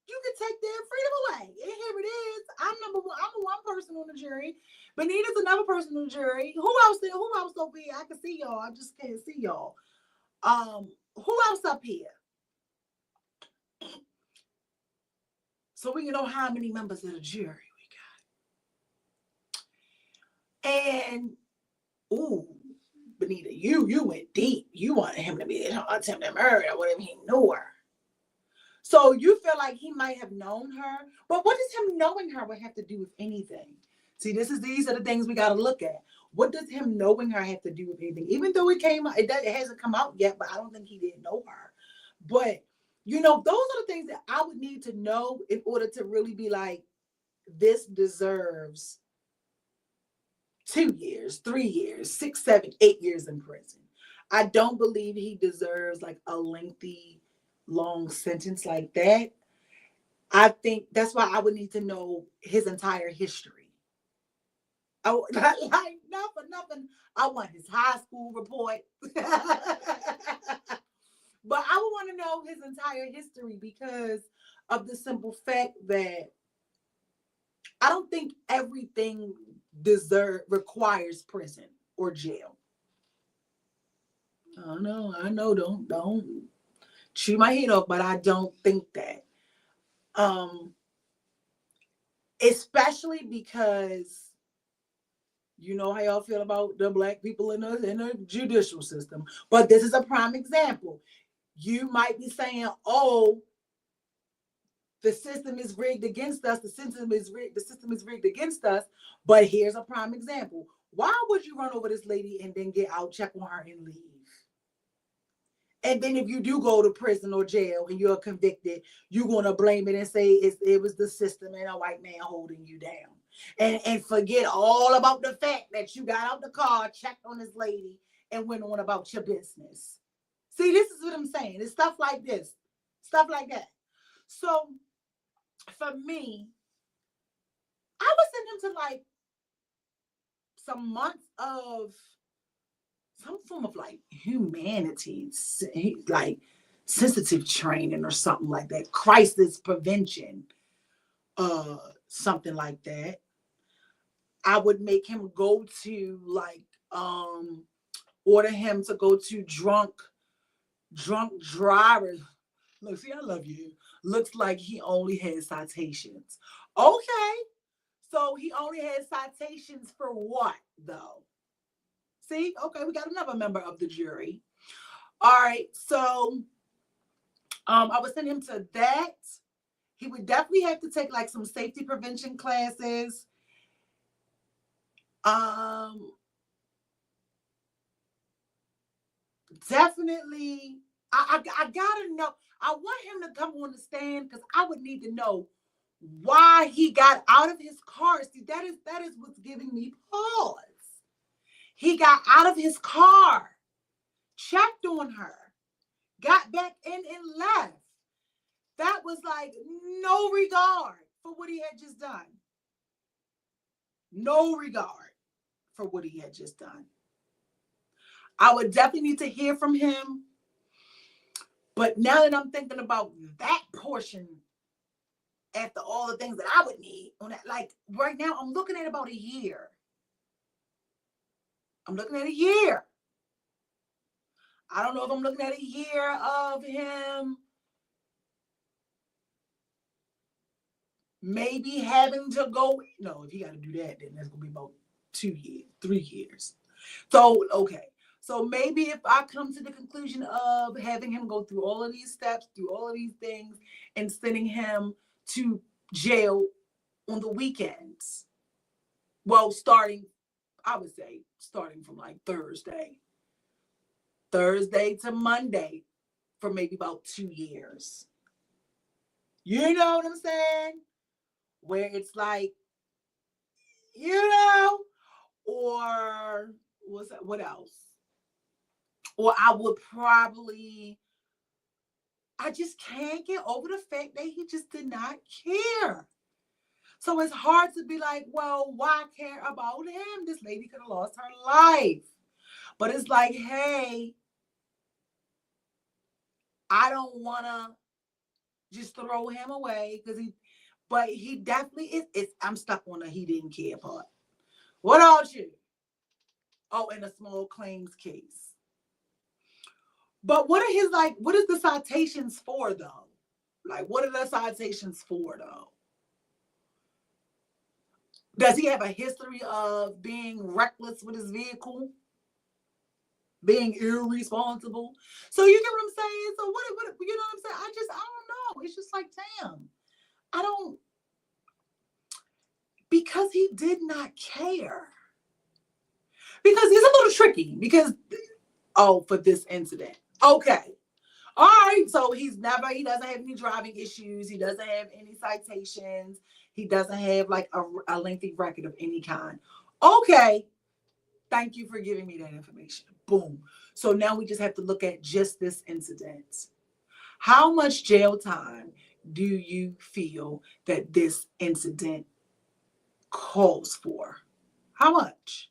you can take their freedom away. And here it is. I'm number one. I'm one person on the jury. Benita's another person on the jury. Who else there? Who else over here? I can see y'all. I just can't see y'all. Who else up here? So we can know how many members of the jury we got. And ooh, Benita, you went deep. You wanted him to be attempted murder. What if he knew her? So you feel like he might have known her, but what does him knowing her would have to do with anything? See, these are the things we got to look at. What does him knowing her have to do with anything? Even though it hasn't come out yet, but I don't think he didn't know her. But, you know, those are the things that I would need to know in order to really be like, this deserves 2 years, 3 years, 6, 7, 8 years in prison. I don't believe he deserves like a lengthy, long sentence like that. I think that's why I would need to know his entire history. Oh, like, not for nothing, I want his high school report. But I would want to know his entire history because of the simple fact that I don't think everything requires prison or jail. I know, don't chew my head off, but I don't think that. Especially because you know how y'all feel about the black people in the judicial system. But this is a prime example. You might be saying, oh, the system is rigged against us. The system is rigged against us. But here's a prime example. Why would you run over this lady and then get out, check on her, and leave? And then if you do go to prison or jail and you're convicted, you're going to blame it and say it was the system and a white man holding you down. And forget all about the fact that you got out the car, checked on this lady, and went on about your business. See, this is what I'm saying. It's stuff like this. Stuff like that. So, for me, I would send him to like some months of some form of like humanity, like sensitive training or something like that, crisis prevention, something like that. I would make him go to like, order him to go to drunk drivers. Look, see, I love you. Looks like he only had citations. Okay. So he only had citations for what, though? See? Okay, we got another member of the jury. All right, so I would send him to that. He would definitely have to take like some safety prevention classes. Definitely, I gotta know. I want him to come on the stand because I would need to know why he got out of his car. See, that is what's giving me pause. He got out of his car, checked on her, got back in and left. That was like no regard for what he had just done. No regard for what he had just done. I would definitely need to hear from him. But now that I'm thinking about that portion, after all the things that I would need on that, like right now, I'm looking at about a year. I'm looking at a year. I don't know if I'm looking at a year of him maybe having to go. No, if he got to do that, then that's going to be about 2 years, 3 years. So, okay. So maybe if I come to the conclusion of having him go through all of these steps, through all of these things, and sending him to jail on the weekends. Well, I would say starting from like Thursday to Monday for maybe about 2 years. You know what I'm saying? Where it's like, or what else? Or I just can't get over the fact that he just did not care. So it's hard to be like, well, why care about him? This lady could have lost her life. But it's like, hey, I don't want to just throw him away but he definitely is. I'm stuck on a he didn't care part. What about you? Oh, in a small claims case. But what is the citations for, though? Like, what are the citations for, though? Does he have a history of being reckless with his vehicle? Being irresponsible? So you get what I'm saying? So what you know what I'm saying? I don't know. It's just like, damn. Because he did not care. Because he's a little tricky for this incident. Okay. All right. So he doesn't have any driving issues. He doesn't have any citations. He doesn't have like a lengthy record of any kind. Okay. Thank you for giving me that information. Boom. So now we just have to look at just this incident. How much jail time do you feel that this incident calls for? How much?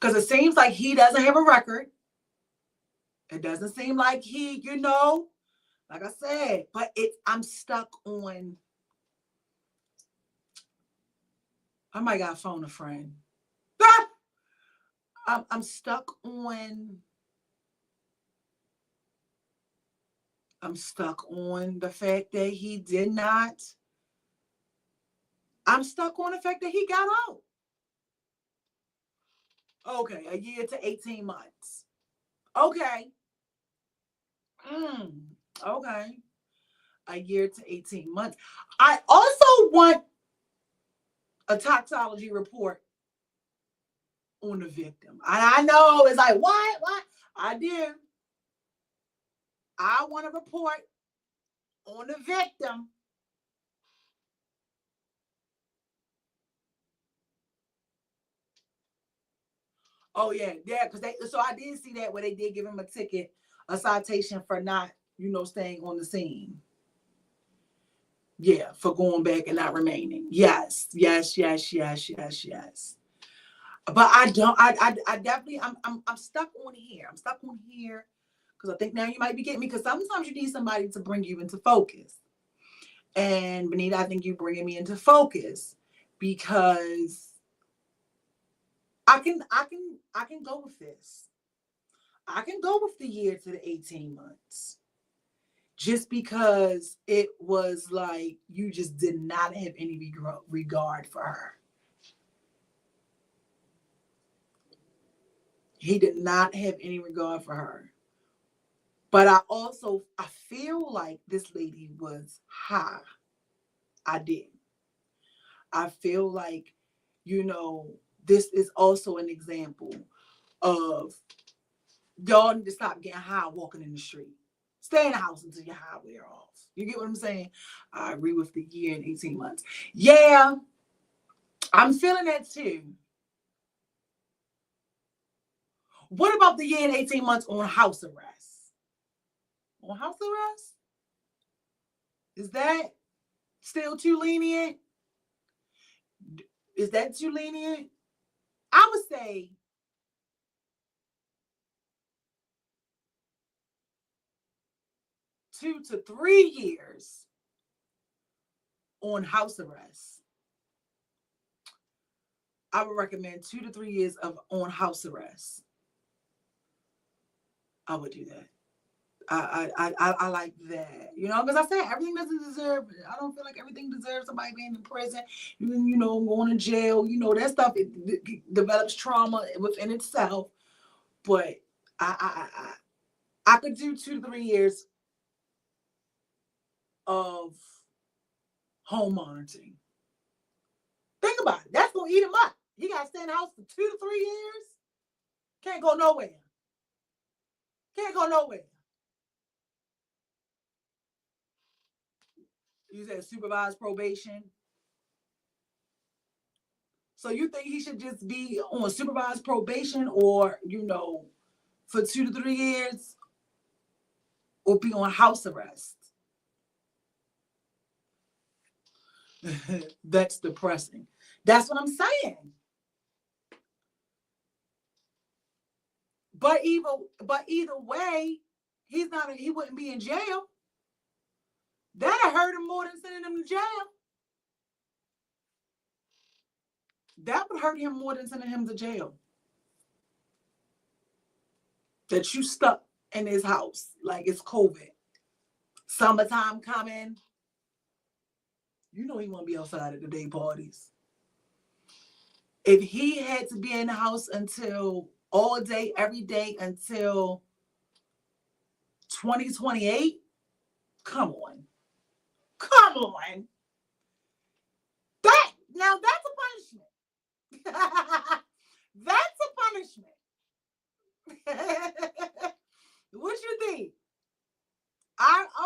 Because it seems like he doesn't have a record. It doesn't seem like he, like I said, but I'm stuck on, I might gotta phone a friend. I'm stuck on the fact that he did not. I'm stuck on the fact that he got out. Okay, a year to 18 months. Okay. Okay. A year to 18 months. I also want a toxicology report on the victim. I know it's like, what? I do. I want to report on the victim. Oh yeah, because so I did see that where they did give him a ticket, a citation for not, staying on the scene. Yeah, for going back and not remaining. Yes. But I don't. I definitely. I'm stuck on here. I'm stuck on here because I think now you might be getting me. Because sometimes you need somebody to bring you into focus. And Benita, I think you're bringing me into focus because I can go with this. I can go with the year to the 18 months. Just because it was like you just did not have any regard for her. He did not have any regard for her. But I feel like this lady was high. I did. I feel like, this is also an example of y'all need to stop getting high walking in the street. Stay in the house until your high wear off. You get what I'm saying? I agree with the year and 18 months. Yeah, I'm feeling that too. What about the year and 18 months on house arrest? On house arrest? Is that still too lenient? Is that too lenient? I would say 2 to 3 years on house arrest. I would recommend 2 to 3 years on house arrest. I would do that. I like that, because I said everything doesn't deserve. I don't feel like everything deserves somebody being in prison, going to jail. That stuff it develops trauma within itself. But I could do 2 to 3 years of home monitoring. Think about it. That's gonna eat him up. He got to stay in the house for 2 to 3 years. Can't go nowhere. You said supervised probation. So you think he should just be on supervised probation or, for 2 to 3 years or be on house arrest? That's depressing. That's what I'm saying. But either way, he wouldn't be in jail. That'd hurt him more than sending him to jail. That would hurt him more than sending him to jail. That you stuck in his house like it's COVID. Summertime coming. He won't be outside at the day parties. If he had to be in the house until all day, every day until 2028, come on. Now that's a punishment. That's a punishment. What you think?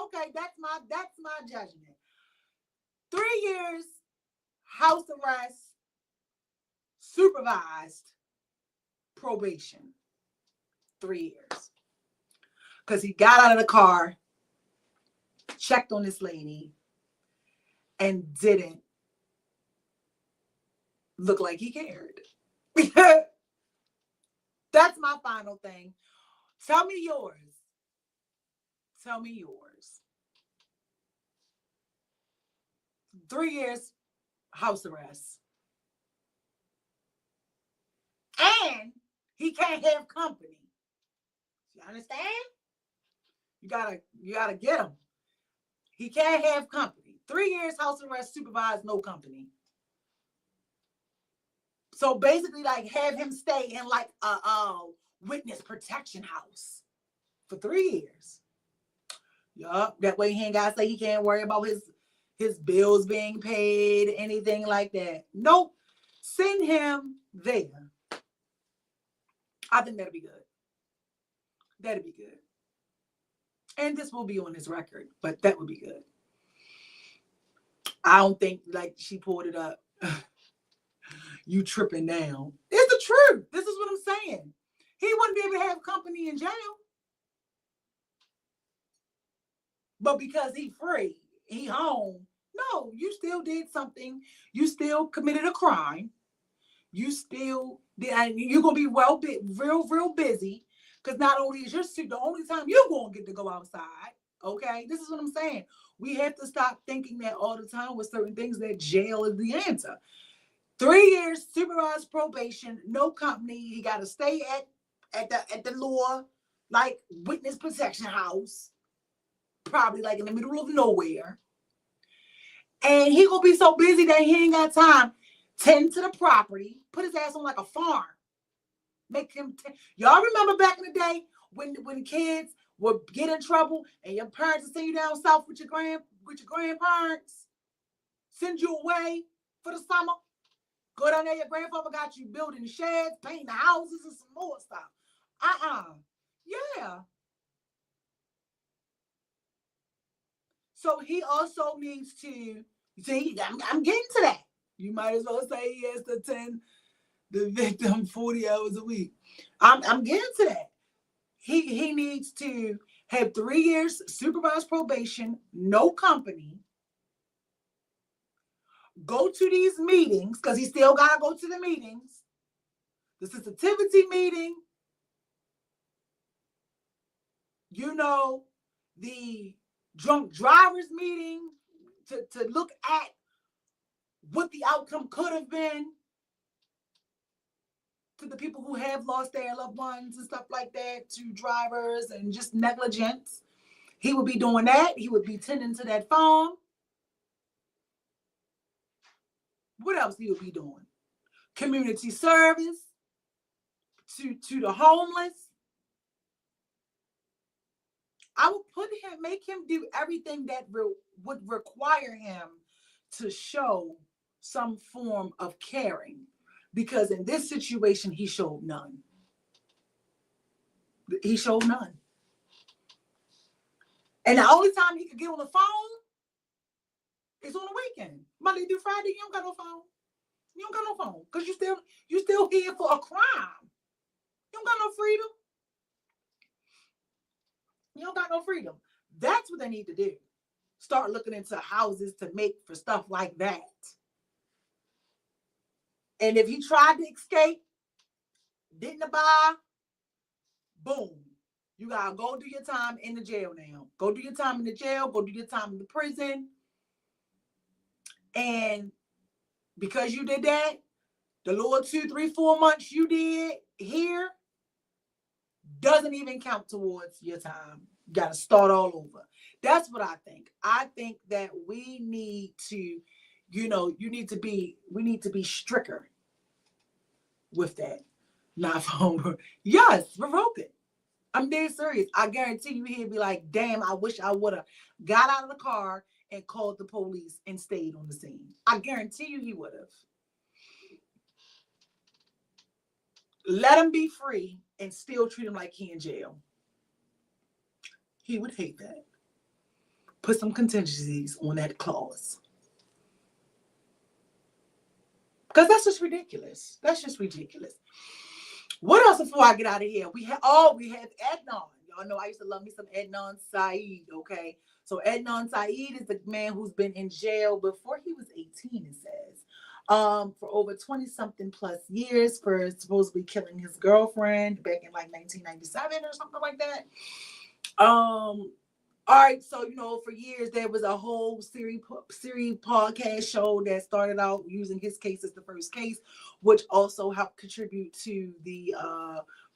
Okay, that's my judgment. 3 years house arrest, supervised probation. 3 years. Because he got out of the car, checked on this lady, and didn't look like he cared. That's my final thing. Tell me yours. 3 years house arrest. And he can't have company. You understand? You gotta get him. He can't have company. 3 years house arrest, supervised, no company. So basically, have him stay in a witness protection house for 3 years. Yup. That way he ain't gotta say he can't worry about his bills being paid, anything like that. Nope. Send him there. I think that'd be good. That'd be good. And this will be on his record, but that would be good. I don't think like she pulled it up. You tripping now. It's the truth. This is what I'm saying. He wouldn't be able to have company in jail. But because he free, he home. No, you still did something. You still committed a crime. You still did, and you're gonna be real busy. Because not only is your suit the only time you're gonna get to go outside. Okay, this is what I'm saying. We have to stop thinking that all the time with certain things that jail is the answer. 3 years supervised probation, no company. He got to stay at the law, like witness protection house, probably like in the middle of nowhere. And he gonna be so busy that he ain't got time. Tend to the property, put his ass on like a farm. Make him. Y'all remember back in the day when kids would get in trouble and your parents would send you down south with your grandparents, send you away for the summer. Go down there, your grandfather got you building sheds, painting the houses, and some more stuff. Yeah. So he also needs to, see, I'm getting to that. You might as well say he has to attend the victim 40 hours a week. I'm getting to that. He needs to have 3 years supervised probation, no company. Go to these meetings, because he still got to go to the meetings. The sensitivity meeting. You know, the drunk drivers meeting to look at what the outcome could have been to the people who have lost their loved ones and stuff like that, to drivers and just negligence. He would be doing that. He would be tending to that farm. What else he would be doing? Community service to the homeless. I would make him do everything that would require him to show some form of caring, because in this situation, he showed none. He showed none. And the only time he could get on the phone is on the weekend. Monday through Friday, you don't got no phone. You don't got no phone because you still here for a crime. You don't got no freedom. You don't got no freedom. That's what they need to do. Start looking into houses to make for stuff like that. And if he tried to escape, didn't abide, boom. You gotta go do your time in the jail now. Go do your time in the jail. Go do your time in the prison. And because you did that, the little 2, 3, 4 months you did here doesn't even count towards your time. You got to start all over. That's what I think. I think that we need to, we need to be stricter with that. Not phone. Yes, revoke it. I'm dead serious. I guarantee you he'd be like, damn, I wish I would have got out of the car and called the police and stayed on the scene. I guarantee you he would have. Let him be free and still treat him like he in jail. He would hate that. Put some contingencies on that clause. Because that's just ridiculous. That's just ridiculous. What else before I get out of here? We have Adnan. Y'all know I used to love me some Adnan Saeed, okay? So Adnan Saeed is the man who's been in jail before he was 18, it says. For over 20-something plus years for supposedly killing his girlfriend back in like 1997 or something like that. All right, so for years there was a whole series podcast show that started out using his case as the first case, which also helped contribute to the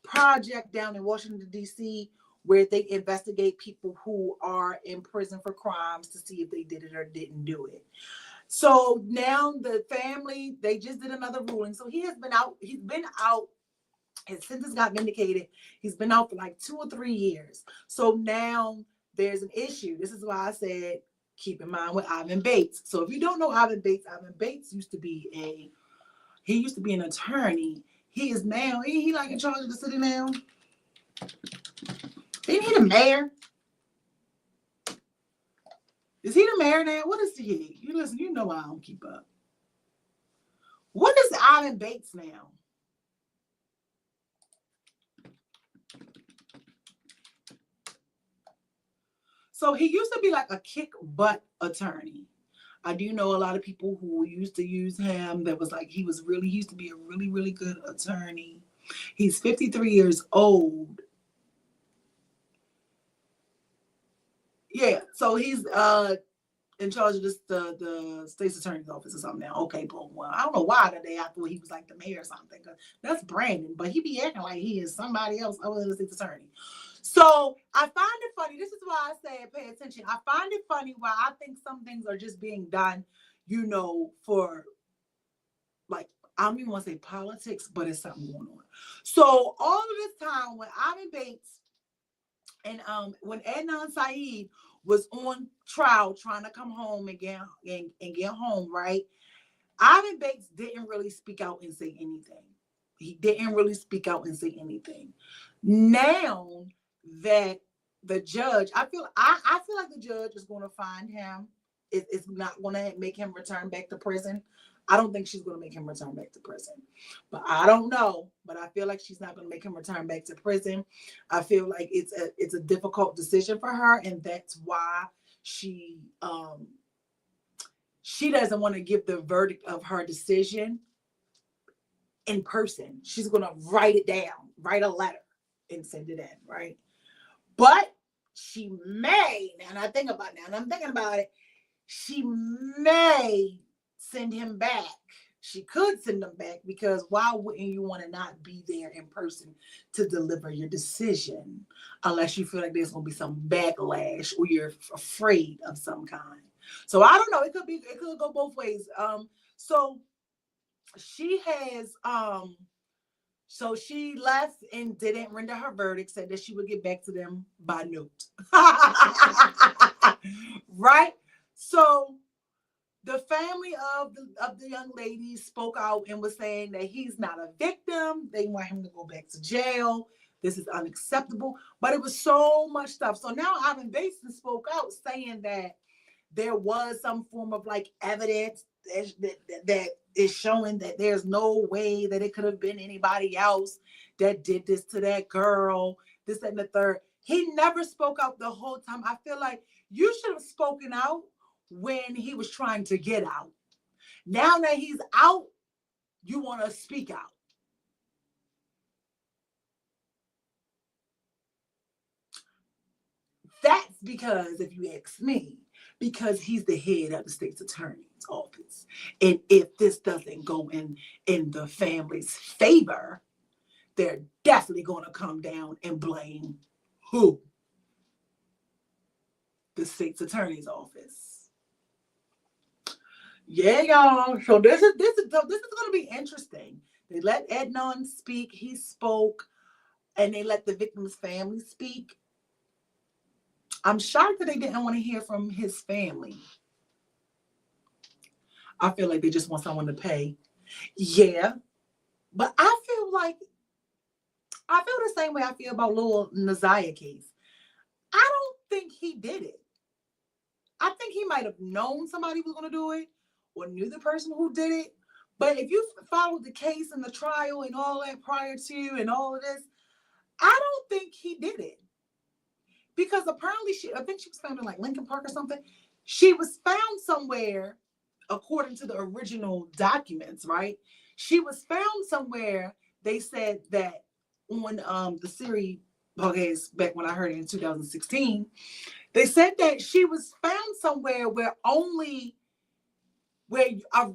project down in Washington, D.C., where they investigate people who are in prison for crimes to see if they did it or didn't do it. So now the family, they just did another ruling. So he's been out, his sentence got vindicated. He's been out for like 2 or 3 years. So now there's an issue. This is why I said, keep in mind with Ivan Bates. So if you don't know Ivan Bates used to be an attorney. he is now, ain't he like in charge of the city now? Ain't he the mayor? Is he the mayor now? What is he? You listen, you know I don't keep up. What is Ivan Bates now? So he used to be like a kick butt attorney. I do know a lot of people who used to use him. That was like, he used to be a really, really good attorney. He's 53 years old. Yeah, so he's in charge of the state's attorney's office or something now. Okay, boom. Well, I don't know why the day I thought he was like the mayor or something. That's Brandon, but he be acting like he is somebody else other than the state's attorney. So I find it funny. This is why I say pay attention. I find it funny why I think some things are just being done, you know, for like, I don't even want to say politics, but it's something going on. So all of this time when Ivan Bates and when Adnan Saeed was on trial trying to come home and get home, right? Ivan Bates didn't really speak out and say anything. He didn't really speak out and say anything. Now that the judge, I feel like the judge is going to find him. It's not going to make him return back to prison. I don't think she's going to make him return back to prison. But I don't know. But I feel like she's not going to make him return back to prison. I feel like it's a difficult decision for her, and that's why she doesn't want to give the verdict of her decision in person. She's going to write it down, write a letter, and send it in, right? But she may, and I'm thinking about it, she may send him back. She could send him back, because why wouldn't you want to not be there in person to deliver your decision unless you feel like there's going to be some backlash or you're afraid of some kind. So I don't know. It could go both ways. So she has so she left and didn't render her verdict, said that she would get back to them by note. Right? So the family of the young lady spoke out and was saying that he's not a victim. They want him to go back to jail. This is unacceptable. But it was so much stuff. So now Ivan Bates spoke out saying that there was some form of like evidence that is showing that there's no way that it could have been anybody else that did this to that girl, this and the third. He never spoke out the whole time. I feel like you should have spoken out when he was trying to get out. Now that he's out, you want to speak out. That's because, if you ask me, because he's the head of the state's attorney's office. And if this doesn't go in the family's favor, they're definitely going to come down and blame who? The state's attorney's office. Yeah, y'all. So this is going to be interesting. They let Adnan speak. He spoke, and they let the victim's family speak. I'm shocked that they didn't want to hear from his family. I feel like they just want someone to pay. Yeah. But I feel the same way I feel about little Naziah case. I don't think he did it. I think he might have known somebody was going to do it or knew the person who did it. But if you followed the case and the trial and all that prior to and all of this, I don't think he did it. Because apparently I think she was found in like Lincoln Park or something. She was found somewhere, according to the original documents, right? She was found somewhere. They said that on the series podcast back when I heard it in 2016, they said that she was found somewhere where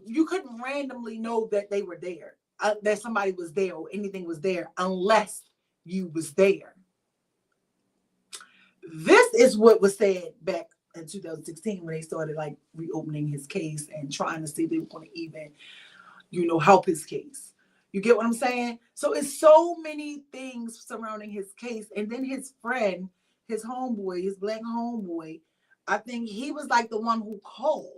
you couldn't randomly know that they were there, that somebody was there or anything was there unless you was there. This is what was said back in 2016 when they started like reopening his case and trying to see if they were going to even, help his case. You get what I'm saying? So it's so many things surrounding his case. And then his friend, his homeboy, his black homeboy, I think he was like the one who called.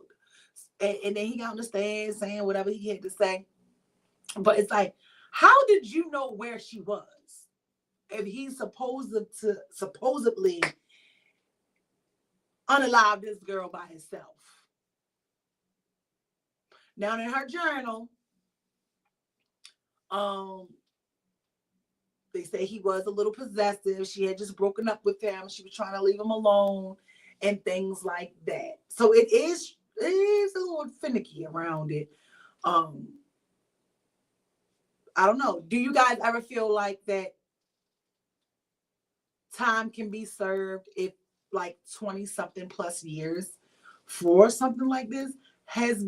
And then he got on the stand saying whatever he had to say. But it's like, How did you know where she was if he's supposedly unalived this girl by himself? Now in her journal, they say he was a little possessive. She had just broken up with him. She was trying to leave him alone and things like that. So it is a little finicky around it. I don't know. Do you guys ever feel like that time can be served if like 20 something plus years for something like this has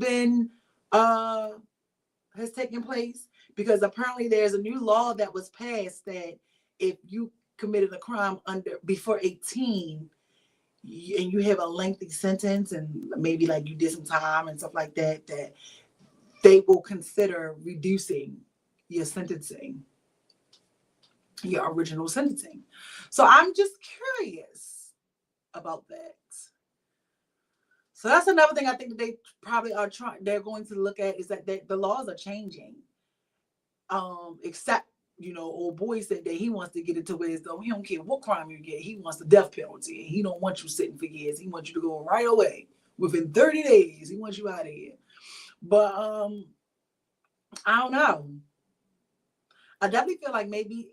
taken place? Because apparently there's a new law that was passed that if you committed a crime before 18 and you have a lengthy sentence and maybe like you did some time and stuff like that, that they will consider reducing your sentencing, your original sentencing. So I'm just curious about that. So that's another thing I think that they probably they're going to look at, is that the laws are changing. Except, old boy said that he wants to get it to where as though he don't care what crime you get, he wants the death penalty. He don't want you sitting for years. He wants you to go right away within 30 days. He wants you out of here. But I don't know. I definitely feel like maybe,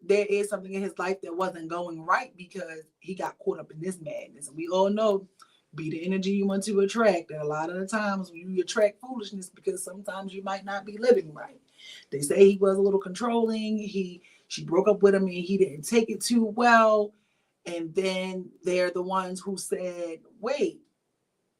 there is something in his life that wasn't going right because he got caught up in this madness. We all know, be the energy you want to attract. And a lot of the times you attract foolishness because sometimes you might not be living right. They say he was a little controlling. She broke up with him and he didn't take it too well. And then they're the ones who said, wait,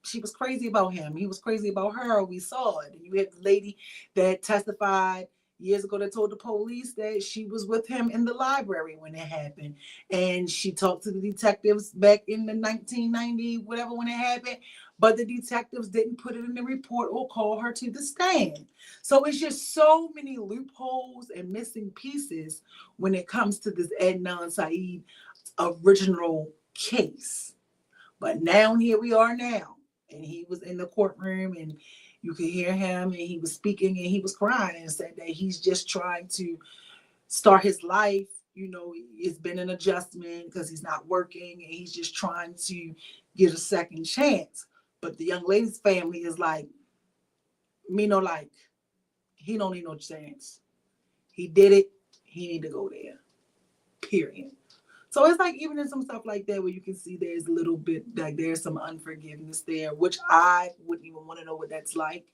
she was crazy about him. He was crazy about her. We saw it. And you had the lady that testified years ago that told the police that she was with him in the library when it happened. And she talked to the detectives back in the 1990, whatever, when it happened. But the detectives didn't put it in the report or call her to the stand. So it's just so many loopholes and missing pieces when it comes to this Adnan Syed original case. But now here we are now. And he was in the courtroom and you could hear him and he was speaking and he was crying and said that he's just trying to start his life. It's been an adjustment because he's not working and he's just trying to get a second chance. But the young lady's family is like, he don't need no chance. He did it. He need to go there. Period. So it's like even in some stuff like that where you can see there's a little bit like there's some unforgiveness there, which I wouldn't even want to know what that's like.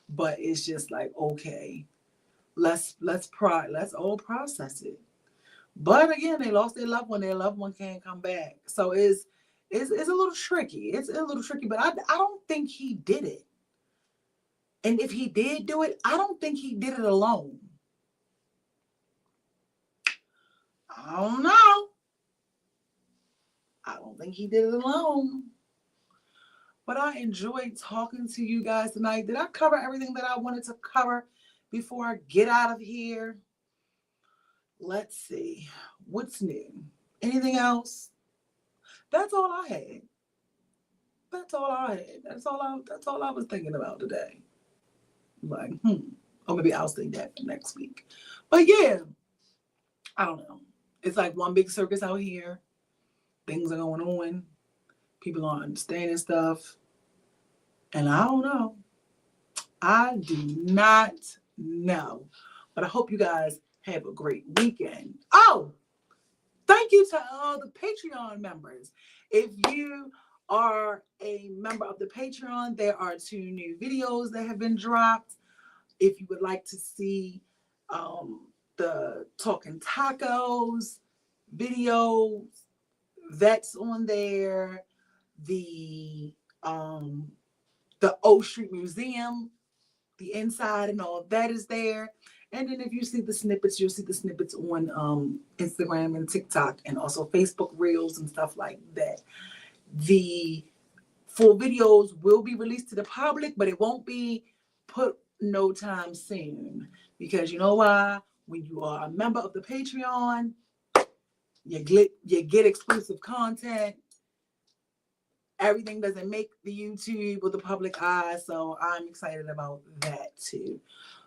But it's just like, okay, let's all process it. But again, they lost their loved one. Their loved one can't come back. So it's a little tricky. It's a little tricky, but I don't think he did it. And if he did do it, I don't think he did it alone. I don't know. I don't think he did it alone. But I enjoyed talking to you guys tonight. Did I cover everything that I wanted to cover before I get out of here? Let's see. What's new? Anything else? That's all I had. That's all I was thinking about today. Like, or maybe I'll say that for next week. But yeah, I don't know. It's like one big circus out here. Things are going on. People aren't understanding stuff. And I don't know. I do not know. But I hope you guys have a great weekend. Oh, thank you to all the Patreon members. If you are a member of the Patreon, there are 2 new videos that have been dropped. If you would like to see the Talking Tacos videos, that's on there. The O Street Museum, the inside and all of that is there. And then if you see the snippets, you'll see the snippets on Instagram and TikTok and also Facebook Reels and stuff like that. The full videos will be released to the public, but it won't be put no time soon. Because you know why? When you are a member of the Patreon, you get exclusive content. Everything doesn't make the YouTube or the public eye, so I'm excited about that too.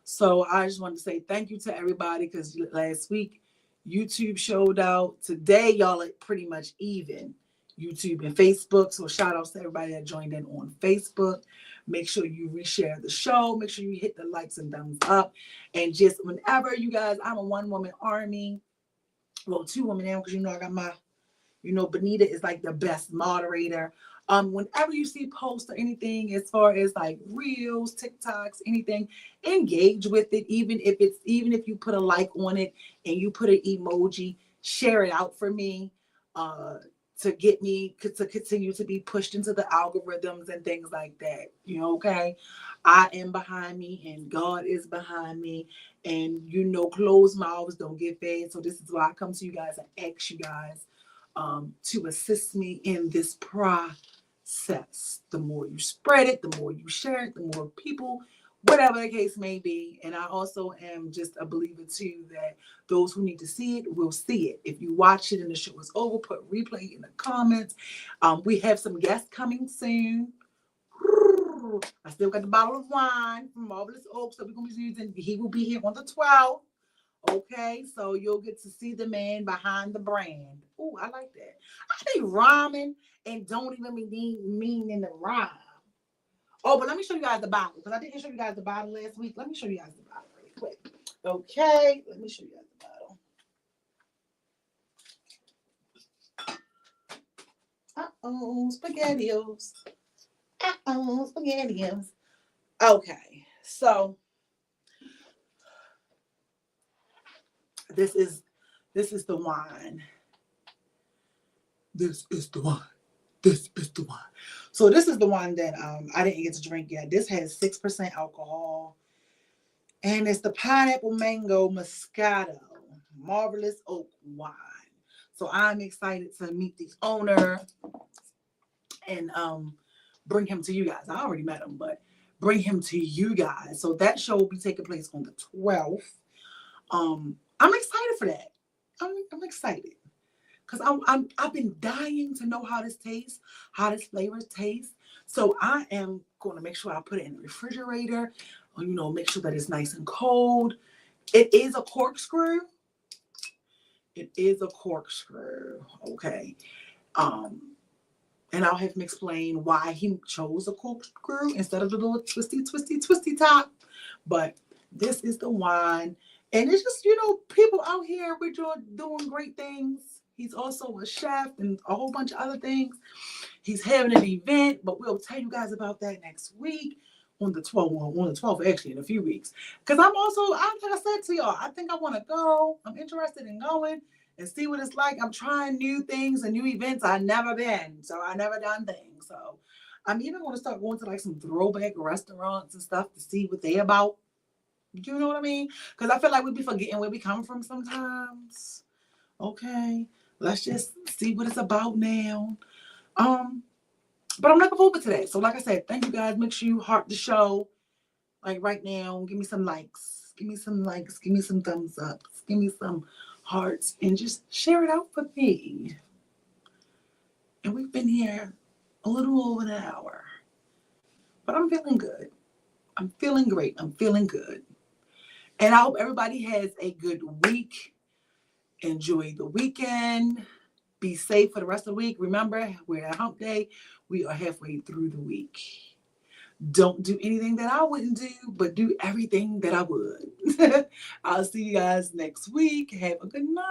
So I just want to say thank you to everybody, because last week YouTube showed out. Today y'all are pretty much even, YouTube and Facebook. So shout outs to everybody that joined in on Facebook. Make sure you reshare the show. Make sure you hit the likes and thumbs up. And just whenever you guys, I'm a one-woman army. Well, two women now, because you know I got my, Benita is like the best moderator. Whenever you see posts or anything as far as like reels, TikToks, anything, engage with it. Even if you put a like on it and you put an emoji, share it out for me, to get me to continue to be pushed into the algorithms and things like that. Okay? I am behind me and God is behind me, and closed mouths don't get fed. So this is why I come to you guys and ask you guys to assist me in this process. The more you spread it, the more you share it, the more people, whatever the case may be. And I also am just a believer too that those who need to see it will see it. If you watch it and the show is over, put replay in the comments. We have some guests coming soon. I still got the bottle of wine from Marvelous Oaks that we're going to be using. He will be here on the 12th. Okay, so you'll get to see the man behind the brand. Oh, I like that. I be rhyming and don't even mean in the rhyme. Oh, but let me show you guys the bottle, because I didn't show you guys the bottle last week. Let me show you guys the bottle really quick. Okay, let me show you guys the bottle. SpaghettiOs. SpaghettiOs. Okay, so this is the wine. This is the wine. This is the wine. So this is the one that I didn't get to drink yet. This has 6% alcohol. And it's the Pineapple Mango Moscato Marvelous Oak Wine. So I'm excited to meet the owner and bring him to you guys. I already met him, but bring him to you guys. So that show will be taking place on the 12th. I'm excited for that. I'm excited. Because I've been dying to know how this tastes, how this flavor tastes. So I am going to make sure I put it in the refrigerator, or, make sure that it's nice and cold. It is a corkscrew. It is a corkscrew, okay? And I'll have him explain why he chose a corkscrew instead of the little twisty top. But this is the wine. And it's just, people out here, we're doing great things. He's also a chef and a whole bunch of other things. He's having an event, but we'll tell you guys about that next week on the 12th, actually, in a few weeks. Because I'm like I said to y'all, I think I want to go. I'm interested in going and see what it's like. I'm trying new things and new events. I've never been, so I never done things. So I'm even going to start going to like some throwback restaurants and stuff to see what they about. You know what I mean? Because I feel like we be forgetting where we come from sometimes. Okay. Let's just see what it's about now. But I'm looking forward to that. So like I said, thank you guys. Make sure you heart the show. Like right now, give me some likes. Give me some likes. Give me some thumbs up. Give me some hearts. And just share it out for me. And we've been here a little over an hour. But I'm feeling good. I'm feeling great. I'm feeling good. And I hope everybody has a good week. Enjoy the weekend. Be safe for the rest of the week. Remember, we're at hump day. We are halfway through the week. Don't do anything that I wouldn't do, but do everything that I would. I'll see you guys next week. Have a good night.